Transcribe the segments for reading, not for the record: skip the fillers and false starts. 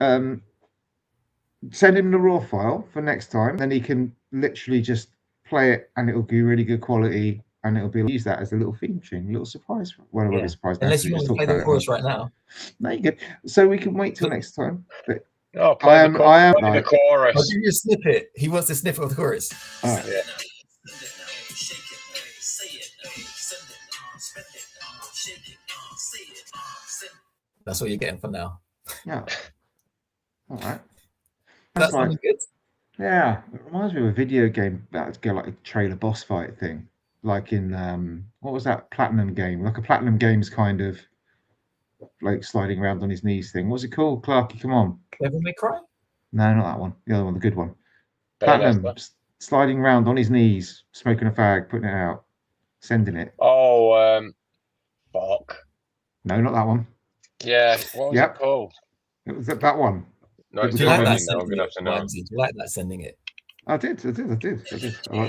send him the raw file for next time. Then he can literally just play it, and it'll be really good quality, and it'll be use that as a little theme tune, a little surprise. Well, it won't be a surprise. Unless you want to play the chorus right now. No, you good. So we can wait till next time. But play the chorus. I'll give you a snippet. He wants a snippet of the chorus. All right. Yeah. That's what you're getting for now. Yeah. All right. That's like, good. Yeah, it reminds me of a video game that's like a trailer boss fight thing, like in what was that Platinum game? Like a Platinum Games kind of like sliding around on his knees thing. What's it called, Clarky? Come on. Devil May Cry? No, not that one. The other one, the good one. Platinum sliding around on his knees, smoking a fag, putting it out, sending it. Oh, fuck. No, not that one. Yeah, what was it called? It was that one. No, do you like that sending it? Do you like that sending it? I did. I like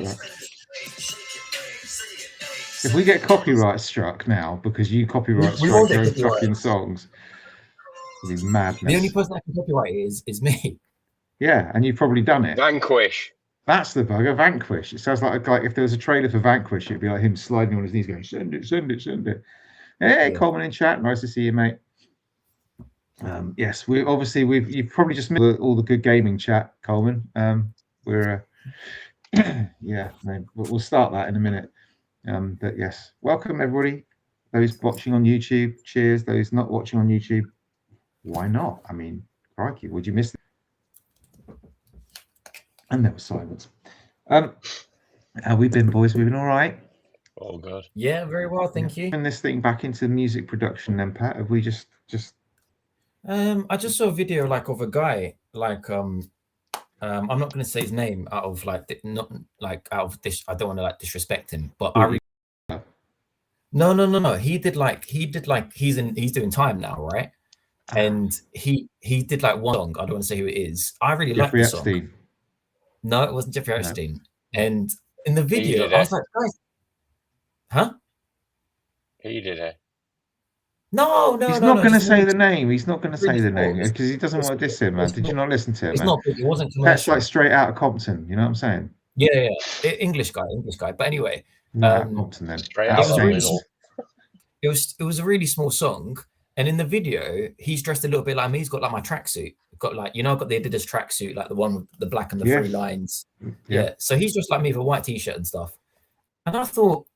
that. If we get copyright struck now because you copyright struck your own fucking songs, it'll be madness. The only person that can copyright it is me. Yeah, and you've probably done it. Vanquish. That's the bugger. Vanquish. It sounds like if there was a trailer for Vanquish, it'd be like him sliding on his knees, going, "Send it, send it, send it." Hey, Coleman in chat. Nice to see you, mate. Yes, you've probably just missed all the good gaming chat, Coleman. We're we'll start that in a minute. But yes, welcome everybody. Those watching on YouTube, cheers. Those not watching on YouTube, why not? I mean, crikey, would you miss it? And there was silence. How we been, boys? We've been all right. Oh god. Yeah, very well, thank you. And this thing back into music production, then, Pat. Have we just? I just saw a video like of a guy like I'm not going to say his name out of like not like out of this. I don't want to like disrespect him, but No. He did like he's doing time now, right? And he did like one song. I don't want to say who it is. I really like the song. Epstein. No, it wasn't Jeffrey Epstein. And in the video, I was like, guys, huh? He did it. No. He's not going to say the name. He's not going to say the name because he doesn't want to diss him, man. Did you not listen to him? It's not. It wasn't commercial. That's like straight out of Compton. You know what I'm saying? Yeah. English guy. But anyway, Compton then. It was a really small song, and in the video, he's dressed a little bit like me. He's got like my tracksuit. Got like got the Adidas tracksuit, like the one with the black and the 3 lines. Yeah. So he's just like me with a white t-shirt and stuff. And I thought,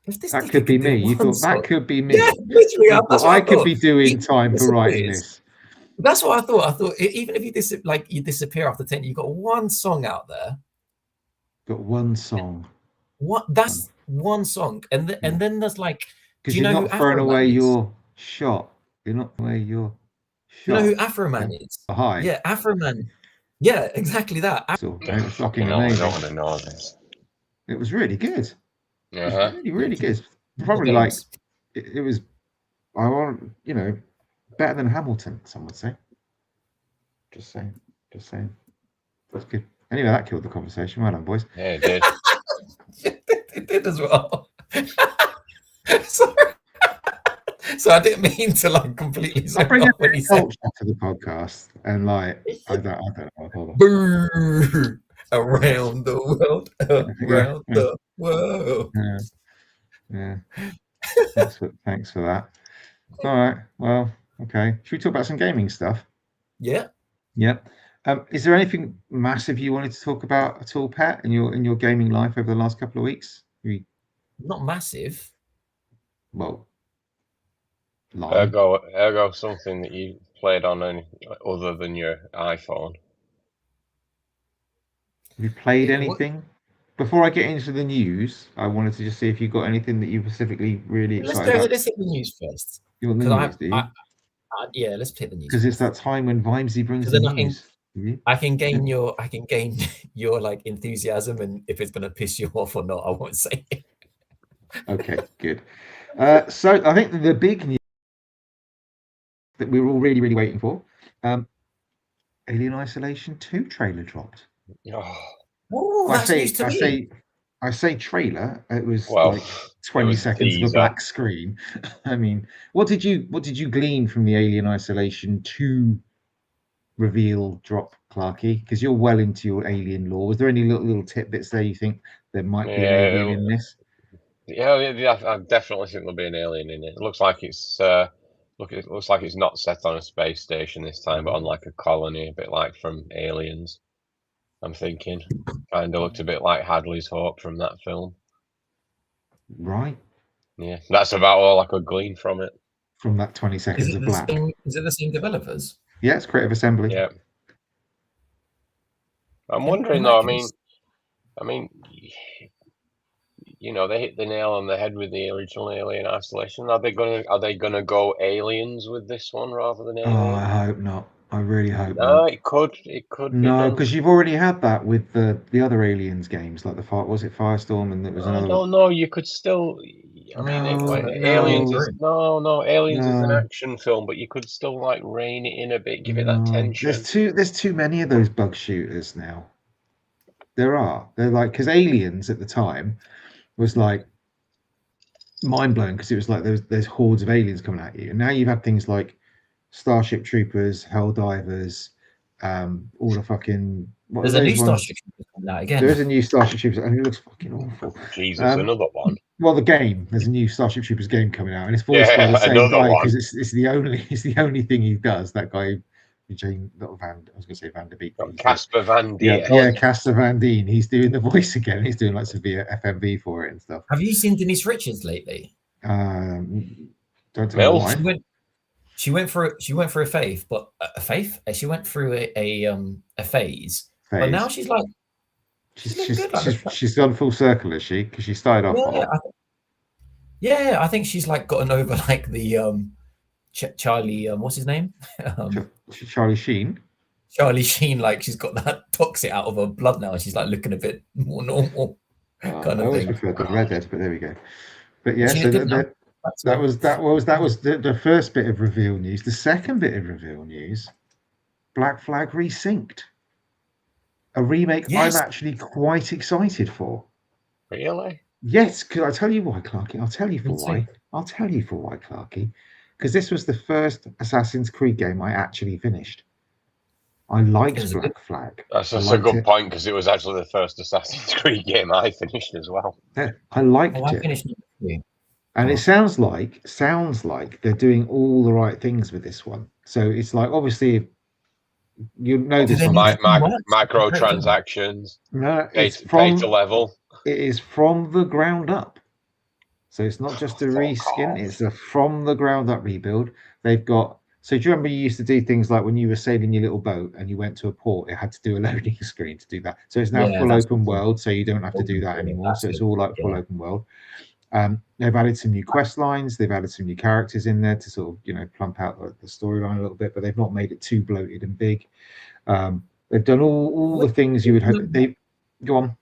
that could be me. You thought that could be me. Yeah, literally. I could be doing time for writing this. That's what I thought. I thought even if you disappear after 10, you got one song out there. Got one song. What? That's one song, and then there's like. Because you're not throwing away your shot. You're not throwing away your shot. You know who Afroman is? Hi. Yeah, Afroman. Yeah, exactly that. It was fucking amazing. It was really good. It was really, really good. Probably like it was. I want better than Hamilton. Some would say. Just saying. That's good. Anyway, that killed the conversation. Well done, boys. Yeah, it did. It did as well. So I didn't mean to like completely. I bring a bit of culture to the podcast, and like I don't know. Hold on. Boo! Around the world, the world. Yeah. Thanks for that. All right. Well, okay. Should we talk about some gaming stuff? Yeah. Is there anything massive you wanted to talk about at all, Pat, in your gaming life over the last couple of weeks? Not massive. Well, ergo something that you played on any other than your iPhone. Have you played anything? Before I get into the news, I wanted to just see if you got anything that you specifically really excited about. Let's hit the news first. You want the news, do you? Yeah, let's hit the news. Because it's that time when Vimesy brings the news. I can gain your like enthusiasm, and if it's gonna piss you off or not, I won't say it. Okay, good. So I think the big news that we were all really, really waiting for, Alien Isolation 2 trailer dropped. Oh, that's news to me. I say trailer. It was like 20 seconds of a black screen. I mean, what did you glean from the Alien Isolation 2 reveal drop, Clarky? Because you're well into your alien lore. Was there any little tidbits there you think there might be an alien in this? Yeah, I definitely think there'll be an alien in it. It looks like it's it looks like it's not set on a space station this time, but on like a colony, a bit like from Aliens. I'm thinking, kind of looked a bit like Hadley's Hope from that film. Right. Yeah, that's about all I could glean from it. From that 20 seconds of black. Is it the same developers? Yeah, it's Creative Assembly. Yeah. I'm wondering though. I mean, you know, they hit the nail on the head with the original Alien Isolation. Are they gonna go aliens with this one rather than aliens? Oh, I hope not. I really hope not. No, it could. No, because you've already had that with the other Aliens games, like was it Firestorm, and there was another. No, you could still. I mean, Aliens is Aliens is an action film, but you could still like rein it in a bit, give it that tension. There's too many of those bug shooters now. They're like, because Aliens at the time was like mind blowing, because it was like there's hordes of aliens coming at you, and now you've had things like Starship Troopers, Helldivers, all the fucking. There's a new Starship Troopers coming out again. There is a new Starship Troopers, and it looks fucking awful. Jesus, another one. Well, the game. There's a new Starship Troopers game coming out, and it's voiced by the same guy, because it's the only thing he does. That guy, Van der Beek. Casper Van Dien. Yeah, Casper Van Dien. He's doing the voice again. He's doing like severe FMV for it and stuff. Have you seen Denise Richards lately? Don't tell me why. She went through a phase, but she went through a phase. But now she's like, she's gone full circle, is she? Because she started off. I think she's like gotten over like the Charlie. What's his name? Charlie Sheen. Charlie Sheen, like she's got that toxic out of her blood now, and she's like looking a bit more normal. Kind of I always prefer the redhead, but there we go. But yeah, so that was the first bit of reveal news. The second bit of reveal news: Black Flag Resynced, a remake. Yes. I'm actually quite excited for. Really? Yes, because I'll tell you why, Clarky. I'll tell you for why, Clarky. Because this was the first Assassin's Creed game I actually finished. I liked Black Flag. That's a good point, because it was actually the first Assassin's Creed game I finished as well. Yeah, I liked it. I finished it. And it sounds like they're doing all the right things with this one. So it's like, obviously, you know this one. Microtransactions. No, it's pay to level. It is from the ground up. So it's not just a reskin, it's a from the ground up rebuild. They've got. So do you remember you used to do things like when you were sailing your little boat and you went to a port, it had to do a loading screen to do that. So it's now full open world, so you don't have to do that anymore. So it's all like full open world. They've added some new quest lines. They've added some new characters in there to sort of, plump out the storyline a little bit, but they've not made it too bloated and big. They've done all the things you would hope. They go on.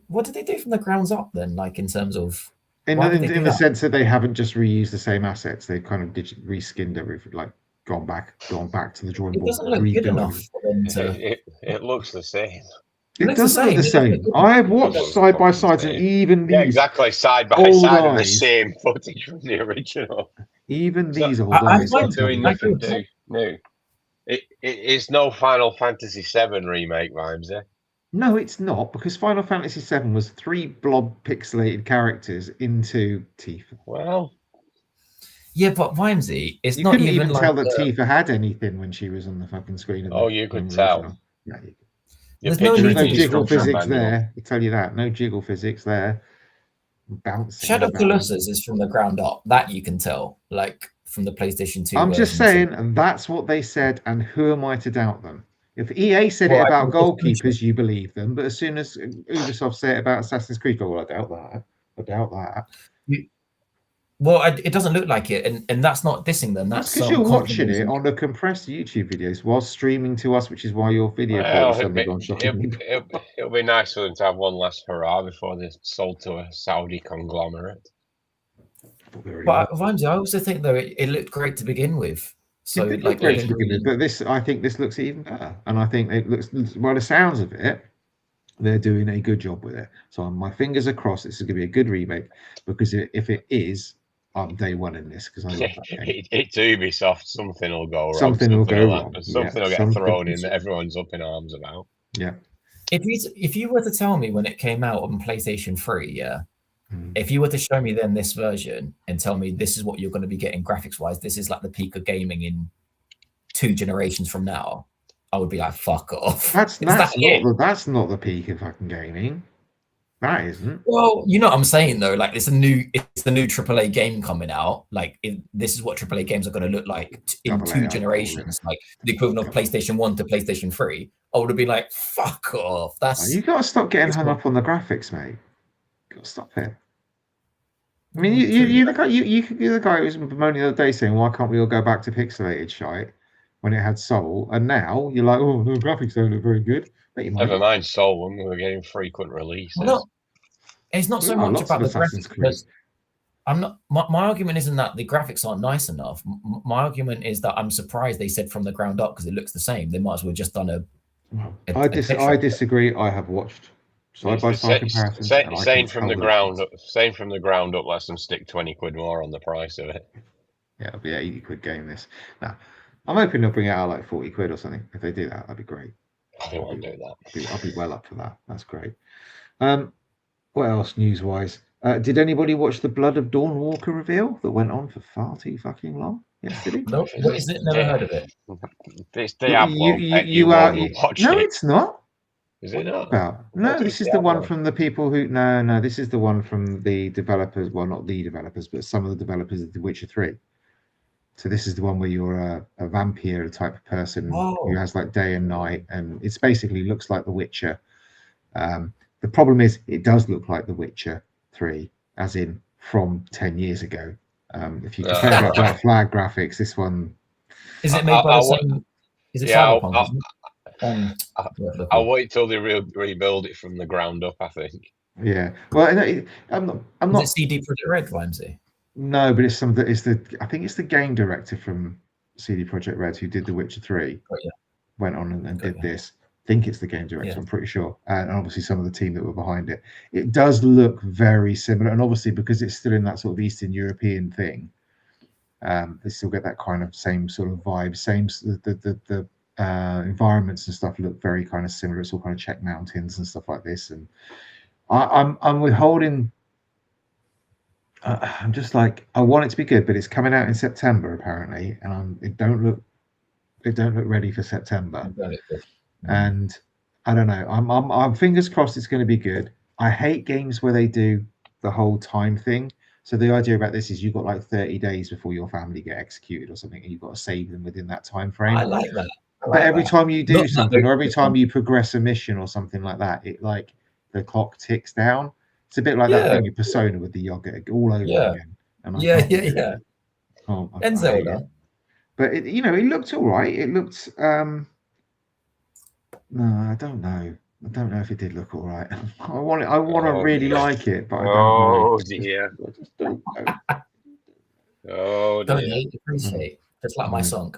What did they do from the grounds up then? Like in terms of in the sense that they haven't just reused the same assets. They've kind of reskinned everything, like gone back to the drawing board. It doesn't look good enough for them to... It looks the same. It does look the same. I have watched side by sides, and even these exactly side by side of the same footage from the original. Even these old eyes are doing nothing new. It's no Final Fantasy VII remake vibes, eh? No, it's not, because Final Fantasy VII was 3 blob pixelated characters into Tifa. Well, yeah, but Vimesy, it's you not couldn't even like tell that Tifa had anything when she was on the fucking screen. You could tell. Yeah, there's no jiggle physics there. I tell you that. No jiggle physics there. Bouncing. Shadow Colossus is from the ground up. That you can tell, like from the PlayStation 2. I'm just saying, and that's what they said, and who am I to doubt them? If EA said it about goalkeepers, you believe them. But as soon as Ubisoft say it about Assassin's Creed, I doubt that. It doesn't look like it, and that's not dissing them. That's because you're watching it on a compressed YouTube videos while streaming to us, which is why your video quality suddenly gone shocking. It'll be nice for them to have one last hurrah before they're sold to a Saudi conglomerate. But Vimesy, I also think though it looked great to begin with. So but I think this looks even better, and I think it looks, by the sounds of it, they're doing a good job with it. So my fingers are crossed. This is going to be a good remake, because if it is, I'm day one in this because I love that game. It's Ubisoft. Something will go wrong. Something will go wrong. Something will get thrown in that everyone's up in arms about. Yeah. If you were to tell me when it came out on PlayStation 3, if you were to show me then this version and tell me this is what you're going to be getting graphics wise, this is like the peak of gaming in 2 generations from now, I would be like, fuck off. That's not the peak of fucking gaming. That isn't. Well, you know what I'm saying though. Like it's the new AAA game coming out. Like this is what AAA games are going to look like in 2 generations. Like the equivalent of PlayStation 1 to PlayStation 3. I would have been like, fuck off. You got to stop getting hung up on the graphics, mate. You got to stop it. I mean, you're the guy who was moaning the other day saying, why can't we all go back to pixelated shite when it had Soul? And now you're like, oh, the graphics don't look very good. Never mind Soul when we were getting frequent releases. Well, it's not so much about the graphics. Because I'm not. My argument isn't that the graphics aren't nice enough. My argument is that I'm surprised they said from the ground up because it looks the same. They might as well just done a. I disagree. I have watched side-by-side comparisons. Saying from the ground up, lets them stick 20 quid more on the price of it. Yeah, it'll be an 80 quid game. This. Now, I'm hoping they'll bring it out like 40 quid or something. If they do that, that'd be great. They won't do that. I'll be well up for that. That's great. What else news-wise? Did anybody watch the Blood of Dawnwalker reveal that went on for far too fucking long yesterday? No, what is it? Never heard of it. It's Diablo. No, it's not. Is it not? No, this is the one from the people who. No, this is the one from the developers. Well, not the developers, but some of the developers of The Witcher 3. So this is the one where you're a vampire type of person who has like day and night, and it's basically looks like The Witcher. The problem is it does look like The Witcher 3, as in from 10 years ago. If you compare Black Flag graphics, this one is it made by the same? Is it Cyberpunk? I'll wait till they rebuild it from the ground up. I think. Yeah. Well, I'm not. Is it CD Projekt Red, YMZ? No, but I think it's the game director from CD Projekt Red who did The Witcher 3. Went on and did this. I think it's the game director. I'm pretty sure, and obviously some of the team that were behind it. It does look very similar, and obviously because it's still in that sort of Eastern European thing, they still get that kind of same sort of vibe. The environments and stuff look very kind of similar. It's all kind of Czech mountains and stuff like this, and I'm withholding. I'm just like, I want it to be good, but it's coming out in September apparently, and it don't look ready for September. And I don't know. I'm fingers crossed it's going to be good. I hate games where they do the whole time thing. So the idea about this is you've got like 30 days before your family get executed or something, and you've got to save them within that time frame. I like that. But every time you do something, or every time you progress a mission or something like that, it like the clock ticks down. It's a bit like that thing in Persona with the yogurt all over again. And yeah. Oh, and Zelda. But it looked all right. It looked. No, I don't know. I don't know if it did look all right. I want to really like it, but I don't know. Dear. I just don't know. Oh dear. Don't hate, appreciate. Just like my song.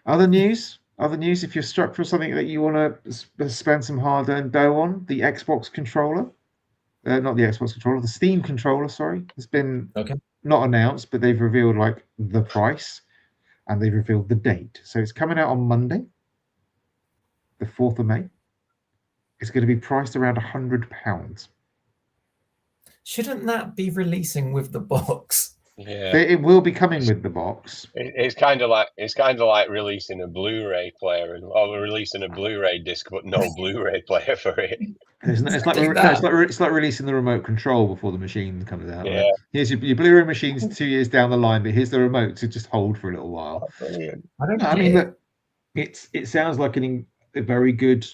Other news. If you're struck for something that you want to spend some hard-earned dough on, the Xbox controller. Not the Xbox controller, the Steam controller. Sorry, it's been not announced, but they've revealed like the price, and they've revealed the date. So it's coming out on Monday, the 4th of May. It's going to be priced around £100. Shouldn't that be releasing with the box? Yeah, it will be coming with the box. It's kind of like releasing a Blu-ray player or releasing a Blu-ray disc, but no Blu-ray player for it. It's like releasing the remote control before the machine comes out. Yeah. Right? Here's your Blu-ray machine's 2 years down the line, but here's the remote to just hold for a little while. Brilliant. I mean, look, it sounds like a very good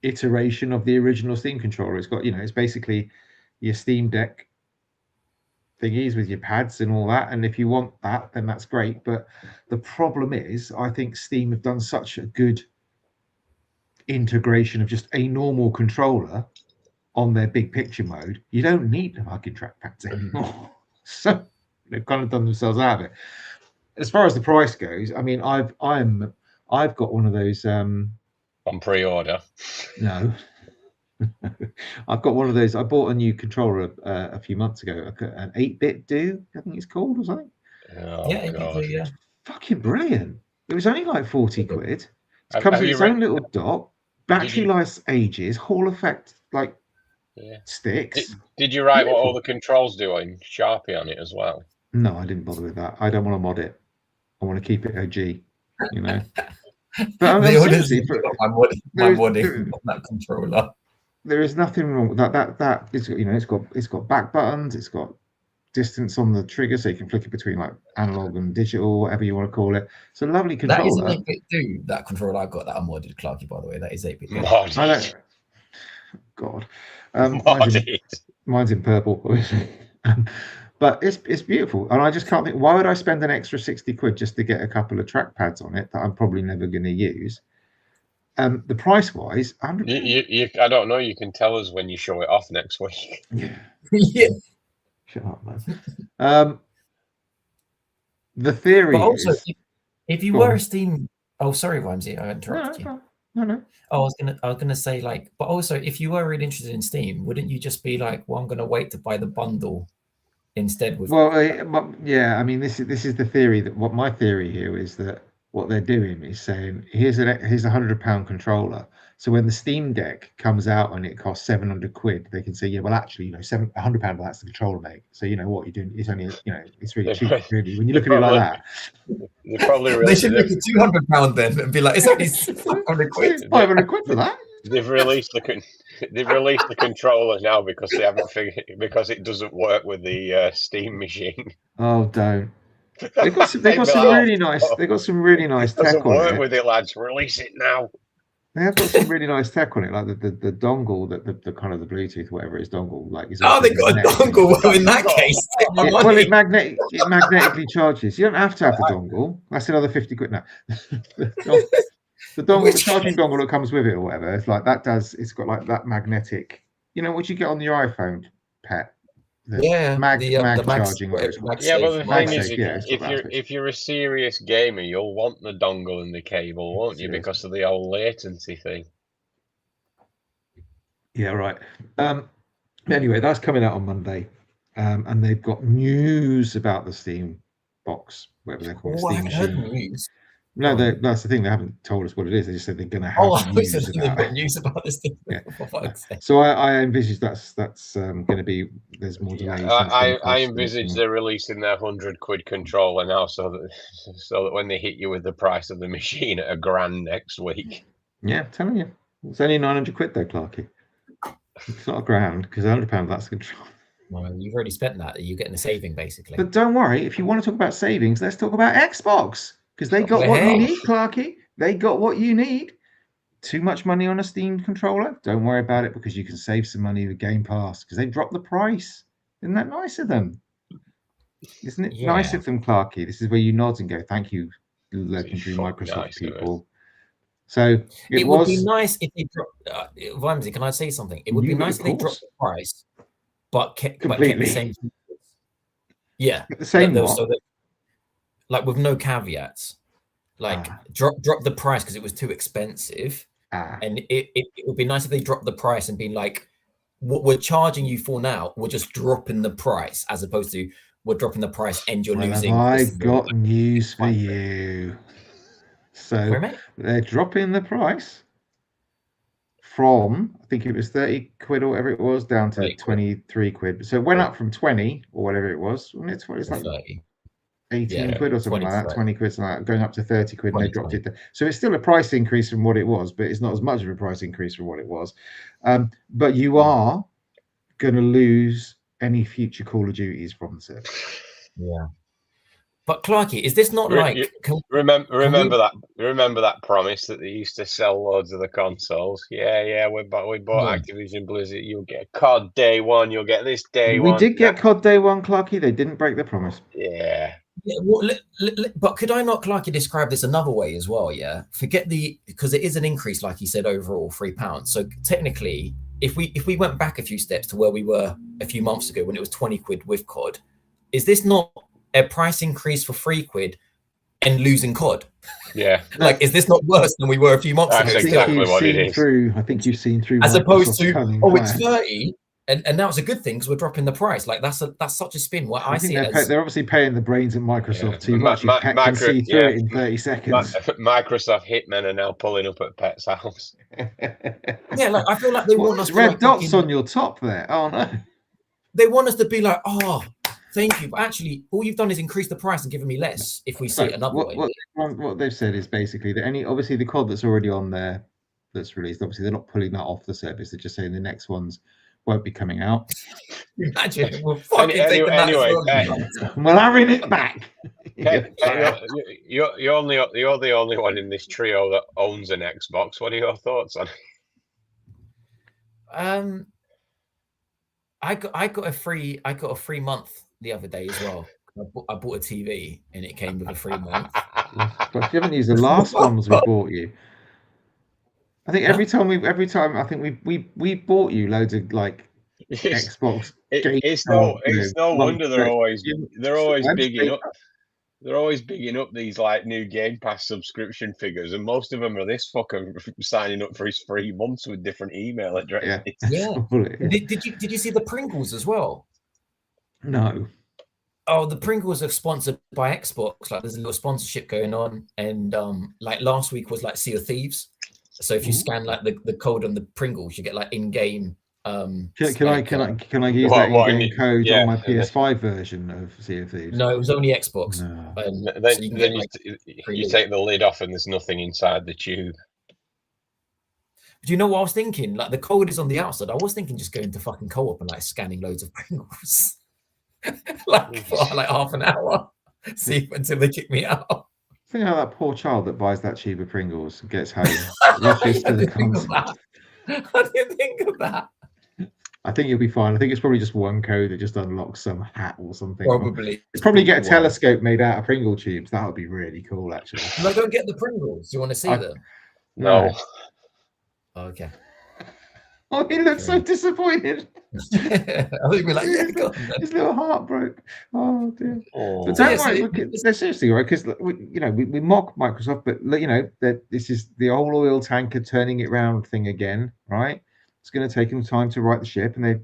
iteration of the original Steam controller. It's got, it's basically your Steam Deck thingies with your pads and all that, and if you want that, then that's great. But the problem is, I think Steam have done such a good integration of just a normal controller on their big picture mode. You don't need the fucking trackpads anymore. So they've kind of done themselves out of it. As far as the price goes, I mean, I've got one of those on pre-order. No, I've got one of those. I bought a new controller a few months ago, an 8-bit Do, I think it's called, or something. Oh, yeah, God. It's fucking brilliant. It was only like 40 quid. It comes with its own little dock, battery lasts ages, Hall effect sticks. Did you write what all the controls do in Sharpie on it as well? No, I didn't bother with that. I don't want to mod it. I want to keep it OG, you know. But I mean, seriously, my modding on that controller. There is nothing wrong with that. That is, you know, it's got back buttons, it's got distance on the trigger, so you can flick it between like analog and digital, whatever you want to call it. It's a lovely controller. That is an 8-bit Do, that controller I've got that I modded, Clarky, by the way. That is 8-bit Do. God. Mine's in purple, obviously. But it's beautiful, and I just can't think, why would I spend an extra 60 quid just to get a couple of trackpads on it that I'm probably never going to use? The price wise, I don't know. You can tell us when you show it off next week. Yeah. Shut up, man. The theory, but also, is, if you were a Steam, sorry, Wimsey, I interrupted you. No. I was gonna say, like, but also, if you were really interested in Steam, wouldn't you just be like, well, I'm gonna wait to buy the bundle instead? Yeah. I mean, this is the theory. That what my theory here is that what they're doing is saying, here's a £100 controller. So when the Steam Deck comes out and it costs 700 quid, they can say, yeah, well, actually, you know, £100, that's the controller, mate. So you know what you're doing. It's only, you know, it's really cheap, really. When you look at it like that, they should make it £200 then and be like, it's only 500 quid. 500 quid for that. They've released the controller now because they haven't figured, because it doesn't work with the Steam machine. Oh, don't. They've got some really nice tech on it. Doesn't work with it, lads. Release it now. They have got some really nice tech on it, like the dongle, the kind of the Bluetooth, whatever it is, dongle. Like, they got a dongle. Well, in that case, it magnetically charges. You don't have to have the dongle. That's another 50 quid now. The dongle, the charging dongle that comes with it, or whatever. It's like that does. It's got like that magnetic. You know what you get on your iPhone, Pet. Mag charging. But the thing is, if you're a serious gamer, you'll want the dongle and the cable, won't you? Because of the old latency thing. Yeah, right. Anyway, that's coming out on Monday, and they've got news about the Steam box, whatever they're called. Steam machine. No, that's the thing. They haven't told us what it is. They just said they're going to have news about this thing. Yeah. So I envisage that's going to be, there's more delays. I envisage they're releasing their 100 quid controller now, so that when they hit you with the price of the machine at £1,000 next week. Yeah, I'm telling you, it's only 900 quid though, Clarky. It's not £1,000 because £100 that's the controller. Well, you've already spent that. You're getting a saving basically. But don't worry, if you want to talk about savings, let's talk about Xbox. Because they got what you need, Clarky. They got what you need. Too much money on a Steam controller? Don't worry about it, because you can save some money with Game Pass, because they dropped the price. Isn't that nice of them? Isn't it nice of them, Clarky? This is where you nod and go, thank you, legendary Microsoft people. So it would be nice if they dropped. Vimesy, can I say something? It would be nice if they dropped the price, but kept the same. Yeah, the same like with no caveats, like drop the price because it was too expensive, and it would be nice if they dropped the price and be like, what we're charging you for now, we're just dropping the price, as opposed to we're dropping the price and you're losing. I got news for you. So they're dropping the price from, I think it was 30 quid or whatever it was, down to 23 quid. So it went up from 20 or whatever it was. It's like 30. 18 quid or something like that, 20 quid, something like that, going up to 30 quid, and they dropped it. So it's still a price increase from what it was, but it's not as much of a price increase from what it was. But you are going to lose any future Call of Duties from the service. Yeah. But Clarky, is this not like? Remember that promise that they used to sell loads of the consoles? Yeah, we bought Activision Blizzard. You'll get COD day one. You'll get this day one. We did get COD day one, Clarky. They didn't break the promise. Yeah. Well, but could I not, Clarky, describe this another way as well? Yeah. Forget because it is an increase, like you said, overall £3. So technically, if we went back a few steps to where we were a few months ago when it was 20 quid with COD, is this not a price increase for £3 and losing COD. Yeah. Like, is this not worse than we were a few months ago? That's exactly what it is. I think you've seen through as opposed to, it's 30, and now it's a good thing because we're dropping the price. Like, that's such a spin. What I see they're obviously paying the brains at Microsoft too much. You can see through it in 30 seconds. Microsoft hitmen are now pulling up at Pet's house. Yeah, like, I feel like they want us to red dots on your top there. Oh no. They want us to be like, oh, thank you. But actually, all you've done is increase the price and given me less if we see it another way. What they've said is basically that obviously the COD that's already on there that's released, obviously they're not pulling that off the service. They're just saying the next ones won't be coming out. Imagine we're fucking taking that. We're having it back. You're the only one in this trio that owns an Xbox. What are your thoughts on it? I got a free month the other day as well. I bought a TV and it came with a free month. But you haven't used the last ones we bought you. I think every time I think we bought you loads of like Xbox. It's no wonder they're always bigging up. They're always bigging up these like new Game Pass subscription figures, and most of them are this fucker signing up for his 3 months with different email addresses. Yeah. Did you see the Pringles as well? No. Oh, the Pringles are sponsored by Xbox. Like, there's a little sponsorship going on, and like last week was like Sea of Thieves. So if you scan like the code on the Pringles, you get like in-game. Can I use that in-game code on my PS5 version of Sea of Thieves? No, it was only Xbox. No. Then you take the lid off and there's nothing inside the tube. Do you know what I was thinking? Like, the code is on the outside. I was thinking just going to fucking Co-op and like scanning loads of Pringles, like for like half an hour, see until they kick me out. Think about that poor child that buys that tube of Pringles and gets home. I didn't think of that. I think you'll be fine. I think it's probably just one code that just unlocks some hat or something. Probably. It's probably get a telescope made out of Pringle tubes. That would be really cool, actually. No, don't get the Pringles. Do you want to see them? No. Okay. Oh, he looks so disappointed. I think we're like, his little heart broke. Oh dear. But don't worry, they're seriously right, because we mock Microsoft, but that this is the old oil tanker turning it round thing again, right? It's going to take them time to right the ship, and they,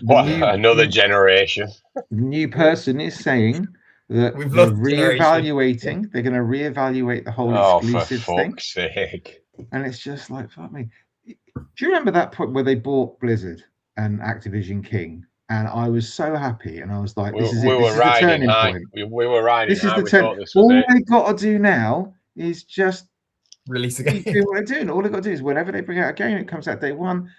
another generation. The new person is saying that they're reevaluating. They're going to reevaluate the whole exclusive thing. For fuck's sake. And it's just like, fuck me. Do you remember that point where they bought Blizzard and Activision King? And I was so happy, and I was like, "This is it. This is the turning point. We were riding. This is the turn. All they got to do now is just release a game. Do what they're doing. All they got to do is whenever they bring out a game, it comes out day one.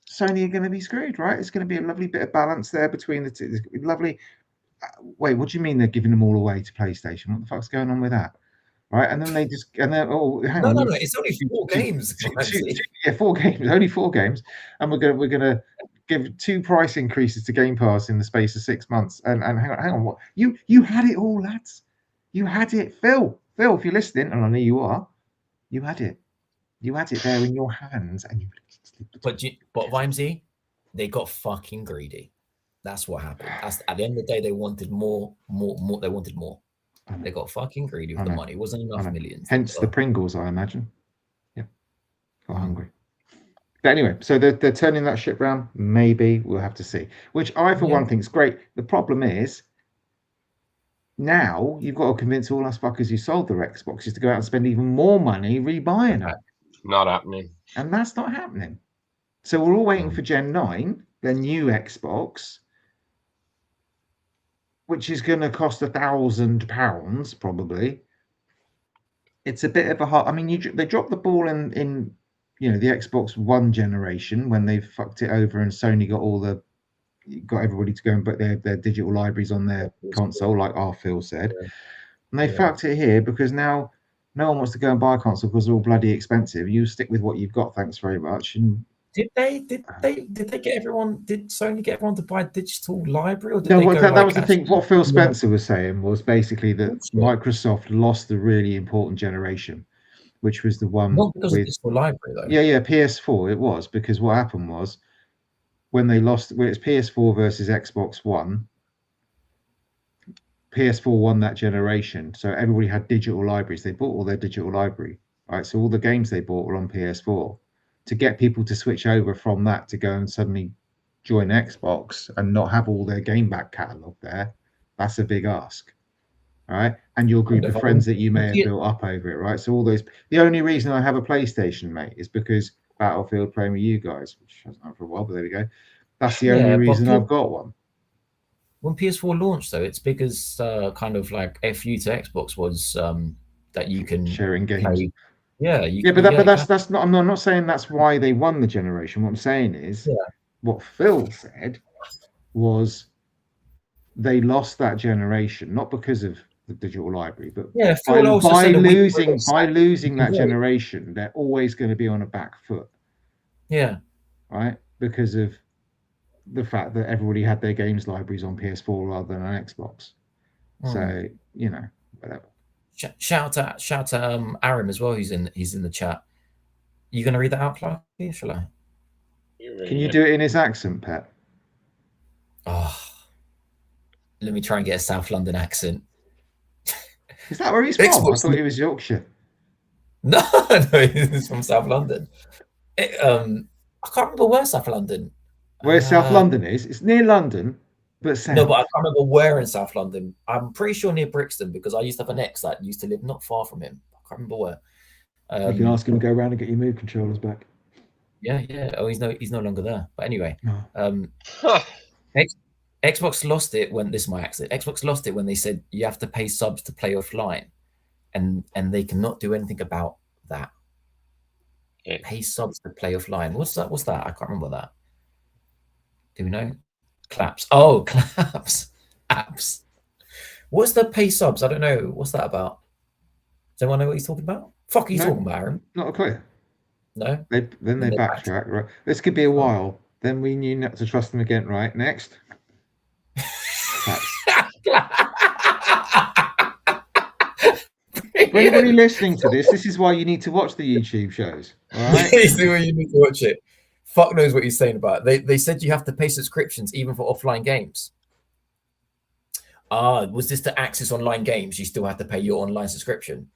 Sony are going to be screwed, right? It's going to be a lovely bit of balance there between the two. Lovely. Wait, what do you mean they're giving them all away to PlayStation? What the fuck's going on with that? Right, and then hang on. No, it's only 4 games. 4 games, only 4 games, and we're gonna give 2 price increases to Game Pass in the space of 6 months. And hang on, what you had it all, lads. You had it, Phil, if you're listening, and I know you are, you had it there in your hands, and you. But Vimesy, they got fucking greedy. That's what happened. At the end of the day, they wanted more. They wanted more. They got fucking greedy with the money. It wasn't enough millions. Hence the Pringles, I imagine. Yeah. Got hungry. But anyway, so they're turning that ship round. Maybe we'll have to see. Which I, for one, think is great. The problem is now you've got to convince all us fuckers who sold their Xboxes to go out and spend even more money rebuying it. Not happening. And that's not happening. So we're all waiting for Gen 9, the new Xbox, which is going to cost £1,000 probably. It's a bit of a hard. I mean, they dropped the ball in the Xbox One generation when they fucked it over, and Sony got everybody to go and put their digital libraries on their console, like Phil said. Yeah. And they fucked it here because now no one wants to go and buy a console because they're all bloody expensive. You stick with what you've got, thanks very much. And Did Sony get everyone to buy a digital library? Or that was the thing. What Phil Spencer was saying was basically that Microsoft lost the really important generation, which was the one with digital library, though. Yeah, PS4. It was because what happened was when they lost, it's PS4 versus Xbox One. PS4 won that generation, so everybody had digital libraries. They bought all their digital library, right? So all the games they bought were on PS4. To get people to switch over from that to go and suddenly join Xbox and not have all their game back catalog there, that's a big ask, right? And your group of friends that you may have built up over it, right? So all those. The only reason I have a PlayStation, mate, is because Battlefield playing with you guys, which hasn't happened for a while, but there we go. That's the only reason I've got one. When PS4 launched, though, it's because kind of like FU to Xbox was that you can sharing games. Play. Yeah, but that's not. I'm not saying that's why they won the generation. What I'm saying is, what Phil said was they lost that generation not because of the digital library, but by losing that generation, they're always going to be on a back foot. Yeah. Right, because of the fact that everybody had their games libraries on PS4 rather than on Xbox. So whatever. Shout to Aram as well. He's in the chat. You gonna read that out, Clark? Shall I? Can you do it in his accent, Pet? Oh, let me try and get a South London accent. Is that where he's from? I thought he was Yorkshire. No, he's from South London. I can't remember where South London. Where South London is? It's near London, but south. No, but I can't remember where in South London. I'm pretty sure near Brixton because I used to have an ex that used to live not far from him. I can't remember where. You can ask him to go around and get your move controllers back. Yeah. Oh, he's no longer there. But anyway, Xbox lost it when this is my accent. Xbox lost it when they said you have to pay subs to play offline, and they cannot do anything about that. Pay subs to play offline. What's that? I can't remember that. Do we know? Claps. Oh, claps. Apps. What's the pay subs? I don't know. What's that about? Does anyone know what he's talking about? Fuck, he's talking about, Aaron. Not a clue. No. They backtrack. Right. This could be a while. Then we knew not to trust them again. Right. Next. For anybody listening to this is why you need to watch the YouTube shows. All right. This is why you need to watch it. Fuck knows what he's saying about it. They said you have to pay subscriptions even for offline games. Was this to access online games? You still have to pay your online subscription.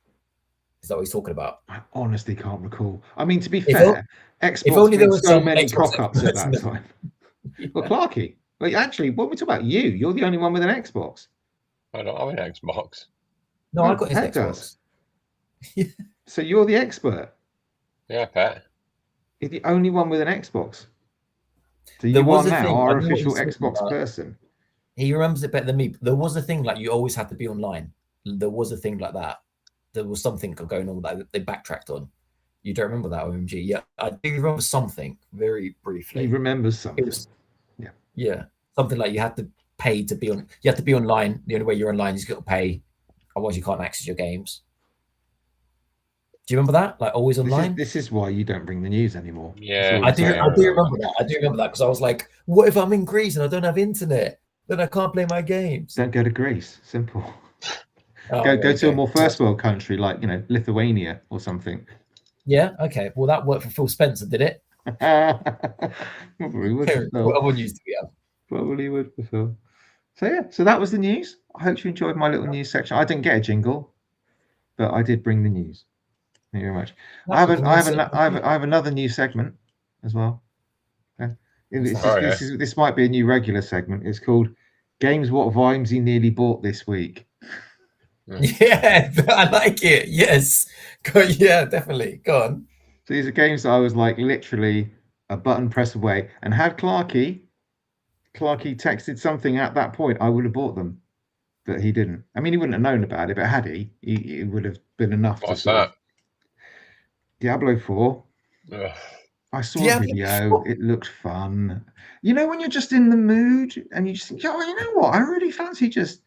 Is that what he's talking about? I honestly can't recall. I mean, to be fair, Xbox did so many cock-ups at that time. Well, Clarky, actually, what we talk about? You're the only one with an Xbox. I don't have an Xbox. No, I've got his Xbox. So you're the expert. Yeah, Pet. You're the only one with an Xbox. So you are now our official Xbox person. He remembers it better than me. There was a thing like you always had to be online. There was a thing like that. There was something going on that they backtracked on. You don't remember that, OMG? Yeah, I do remember something very briefly. He remembers something. Yeah, something like you had to pay to be on. You have to be online. The only way you're online is you got to pay, otherwise you can't access your games. Do you remember that? Like always online. This is why you don't bring the news anymore. Yeah, I do remember that. I do remember that because I was like, what if I'm in Greece and I don't have internet? Then I can't play my games. Don't go to Greece. Simple. Go to a more first world country like Lithuania or something. Yeah. Okay. Well, that worked for Phil Spencer, did it? Probably would. What other news do we have? Probably would for Phil. So yeah. So that was the news. I hope you enjoyed my little news section. I didn't get a jingle, but I did bring the news. Thank you very much. I have another new segment as well. Okay. This might be a new regular segment. It's called Games What Vimesy Nearly Bought This Week. Yeah, I like it. Yes. Yeah, definitely. Go on. So these are games that I was like literally a button press away. And had Clarky texted something at that point, I would have bought them. But he didn't. I mean, he wouldn't have known about it, but had he would have been enough. What's that? Diablo 4. Ugh. I saw a video. It looked fun. You know, when you're just in the mood and you just think, oh, you know what? I really fancy just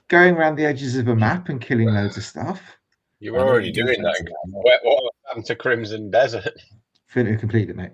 going around the edges of a map and killing loads of stuff. You were already doing that. What happened to Crimson Desert? Completed, mate.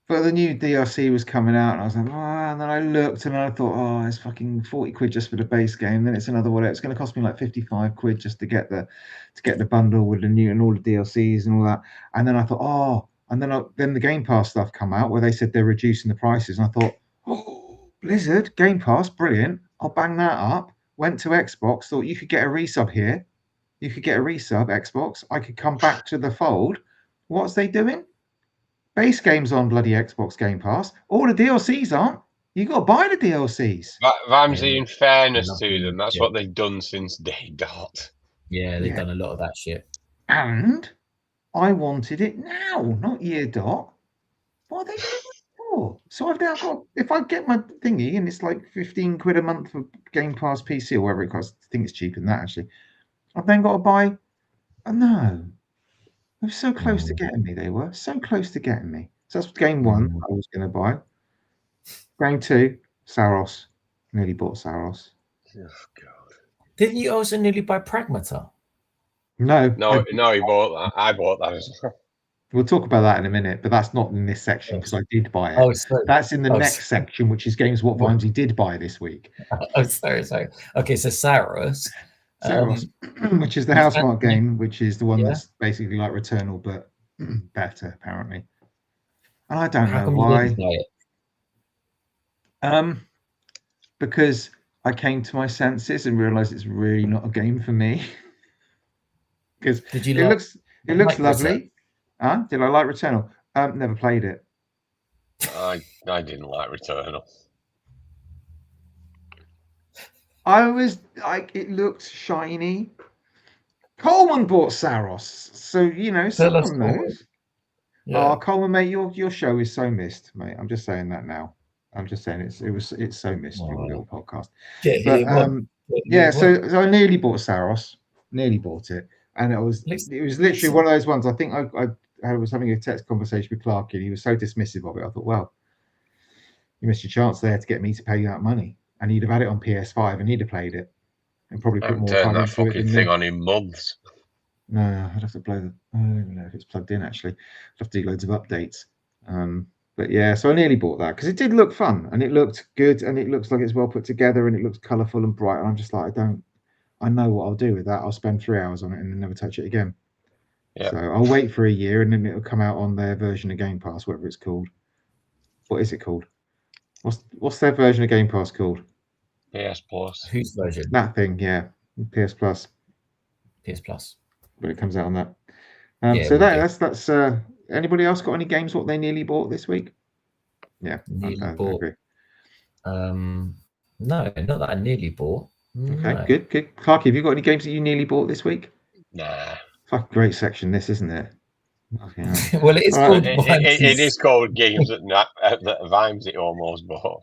But the new DLC was coming out, and I was like, oh, and then I looked and I thought, oh, it's fucking 40 quid just for the base game. Then it's another whatever. It's going to cost me like 55 quid just to get the bundle with the new and all the DLCs and all that. And then I thought, oh, and then the Game Pass stuff come out where they said they're reducing the prices, and I thought, oh, Blizzard Game Pass, brilliant. I'll bang that up. Went to Xbox, thought you could get a resub here. You could get a resub, Xbox. I could come back to the fold. What's they doing? Base games on bloody Xbox Game Pass. All the DLCs aren't. You got to buy the DLCs. Ramsey, in fairness to them, that's what they've done since day dot. Yeah, they've done a lot of that shit. And I wanted it now, not year dot. What are they doing it for? So I've now got, if I get my thingy and it's like 15 quid a month for Game Pass PC or whatever it costs, I think it's cheaper than that actually. I've then got to buy. No, they were so close to getting me. They were so close to getting me. So that's game one I was going to buy. Game two, Saros. Nearly bought Saros. Oh God! Didn't you also nearly buy Pragmata? No, he bought that. I bought that as well. We'll talk about that in a minute, but that's not in this section because I did buy it. Oh, sorry. That's in the next section, which is games what Vimesy did buy this week. Oh, sorry. Okay, so Saros. Which is the Housemarque game, which is the one that's basically like Returnal, but better, apparently. And I don't know why. Because I came to my senses and realized it's really not a game for me. Because it looks lovely. Did I like Returnal? Never played it. I didn't like Returnal. I was like, it looked shiny. Coleman bought Saros, so someone knows. Yeah. Oh, Coleman, mate, your show is so missed, mate. I'm just saying that now. I'm just saying it's so missed your little podcast. So I nearly bought Saros, nearly bought it, and it was literally one of those ones. I think I was having a text conversation with Clark, and he was so dismissive of it. I thought, well, you missed your chance there to get me to pay you that money. And he'd have had it on PS5 and he'd have played it and probably put more time that fucking thing on in months. No, I'd have to blow I don't even know if it's plugged in actually. I'd have to do loads of updates. But yeah, so I nearly bought that because it did look fun and it looked good and it looks like it's well put together and it looks colourful and bright. And I'm just like, I know what I'll do with that. I'll spend 3 hours on it and then never touch it again. Yep. So I'll wait for a year and then it'll come out on their version of Game Pass, whatever it's called. What is it called? What's their version of Game Pass called? PS Plus. Whose version? That thing, yeah. PS Plus. PS Plus. But it comes out on that. So that's anybody else got any games what they nearly bought this week? Yeah. I agree. No, not that I nearly bought. Okay, no. Good. Clarky, have you got any games that you nearly bought this week? Nah. Fucking great section, this, isn't it? Okay. Well, it is called. It is called games that Vimesy almost bought.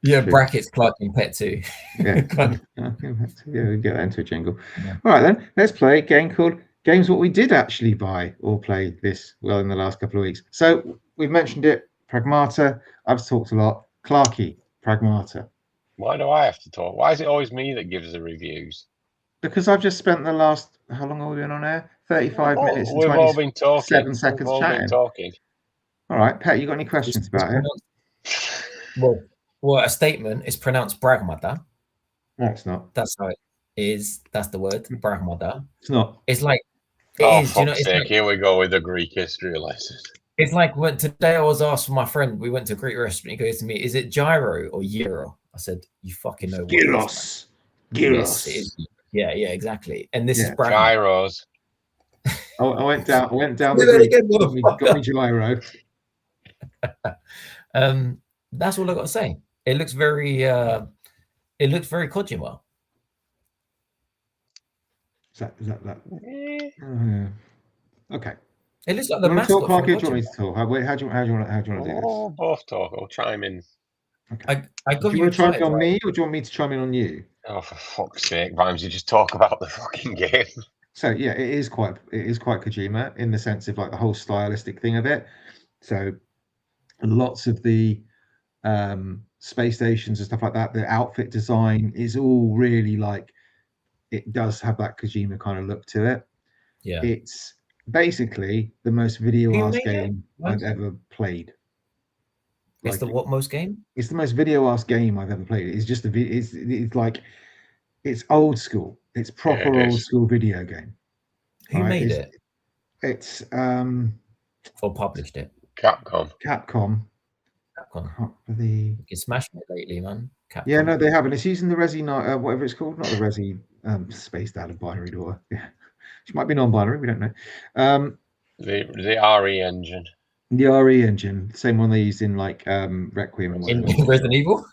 Yeah. Brackets Clark and Pet 2. Yeah. We get that into a jingle. Yeah. All right then, let's play a game called Games What We Did Actually Buy or Play in the last couple of weeks. So we've mentioned it, Pragmata. I've talked a lot. Clarky, Pragmata. Why do I have to talk? Why is it always me that gives the reviews? Because I've just spent the last, how long have we been on air? 35 minutes. We've all been talking. 7 seconds chatting. All right, Pat, you got any questions about it? Well, a statement is pronounced Bragmata. No, it's not. That's how it is. That's the word, Bragmata. It's not. It's like fuck's sake, here we go with the Greek history lesson. It's like when today I was asked from my friend, we went to a Greek restaurant, he goes to me, is it gyro or gyro? I said, you fucking know what Gyros. Gyros. Yes, it is. Yeah, exactly. And this is Bragmata. Gyros. I went down the got me gyro. That's all I got to say. It looks very Kojima. Is that? Okay. It looks like the mascot. Do you want me to talk? How do you want to do this? Both talk. I'll chime in. Okay. I got do you want to chime in on me, or do you want me to chime in on you? Oh, for fuck's sake, Vimesy, just talk about the fucking game. So yeah, it is quite Kojima in the sense of like the whole stylistic thing of it. So lots of the space stations and stuff like that, the outfit design is all really like, it does have that Kojima kind of look to it. Yeah, it's basically the most video-ass game I've ever played. It's the what most game? It's the most video-ass game I've ever played. It's just it's like, it's old school. It's proper old school video game. Who made it? It's or published it? Capcom. Capcom. You're smashing it lately, man. Capcom. Yeah, no, they haven't. It's using the Resi, whatever it's called, not the Resi spaced out of binary daughter. Yeah, she might be non-binary. We don't know. The RE engine. The RE engine, same one they use in like Requiem and whatever. In Resident Evil.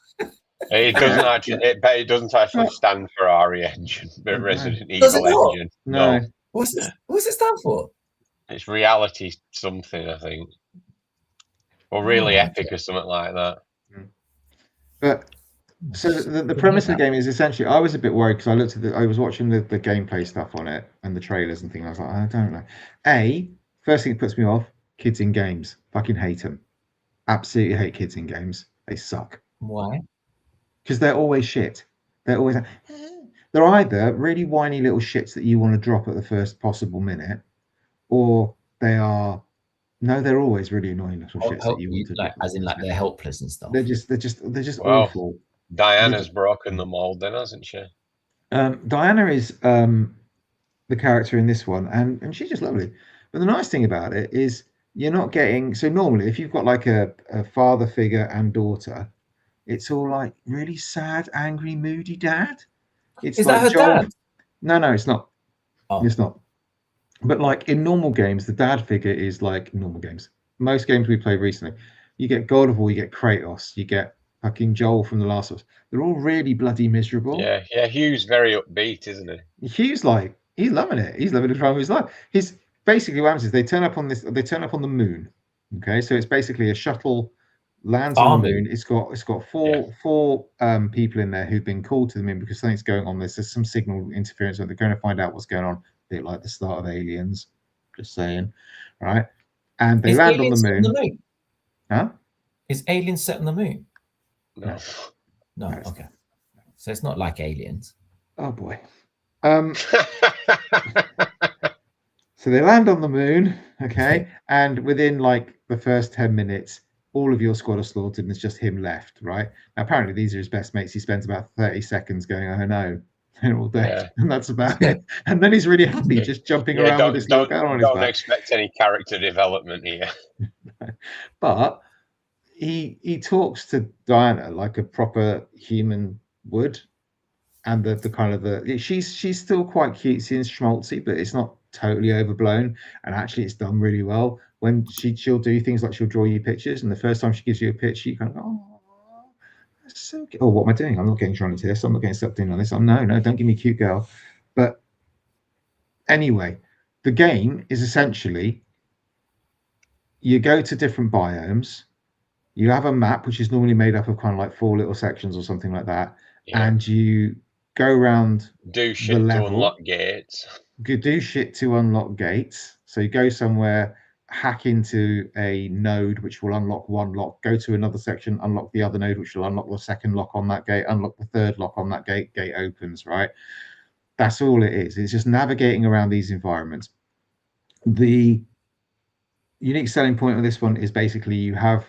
It doesn't actually. It doesn't actually stand for RE engine, but Resident Does it Evil not? engine. No. What's it stand for? It's reality something, I think, or really epic or something like that. But so the premise of the game is essentially, I was a bit worried because I was watching the gameplay stuff on it and the trailers and things. I was like, I don't know. First thing that puts me off, kids in games. Fucking hate them. Absolutely hate kids in games. They suck. Why? Because they're always shit. They're either really whiny little shits that you want to drop at the first possible minute, or they're always really annoying little shits that you want to like, as in like they're helpless and stuff. They're just awful. Diana's broken the mold, then, hasn't she? Diana is the character in this one, and she's just lovely. But the nice thing about it is you're not getting, so normally if you've got like a father figure and daughter, it's all like really sad, angry, moody dad. Is that her dad? No, it's not. Oh. It's not. But like in normal games, the dad figure is like normal games. Most games we played recently, you get God of War, you get Kratos, you get fucking Joel from The Last of Us. They're all really bloody miserable. Yeah. Hugh's very upbeat, isn't he? Hugh's like, he's loving it. He's loving the time of his life. He's basically what happens is they turn up on the moon. Okay, so it's basically a shuttle lands on the moon. It's got four people in there who've been called to the moon because something's going on. There's some signal interference, so they're going to find out what's going on. A bit like the start of Aliens, just saying, right? And they land on the moon. Huh? Is Aliens set on the moon? No. Okay. So it's not like Aliens. Oh boy. So they land on the moon, okay, and within like the first 10 minutes, all of your squad are slaughtered and it's just him left, right? Now, apparently these are his best mates. He spends about 30 seconds going, oh no, they're all dead. And that's about it. And then he's really happy just jumping around with his little girl on his back. Don't expect any character development here. But he talks to Diana like a proper human would. And the kind of she's still quite cutesy and schmaltzy, but it's not totally overblown. And actually, it's done really well. When she'll do things like she'll draw you pictures, and the first time she gives you a picture, you kind of go, oh, that's so cute. Oh, what am I doing? I'm not getting drawn into this. I'm not getting sucked in on this. No, don't give me a cute girl. But anyway, the game is essentially you go to different biomes. You have a map which is normally made up of kind of like 4 little sections or something like that, and you go around, do shit to unlock gates. Do shit to unlock gates. So you go somewhere, hack into a node which will unlock one lock, go to another section, unlock the other node which will unlock the second lock on that gate, unlock the third lock on that gate opens, right? That's all it is. It's just navigating around these environments. The unique selling point of this one is basically you have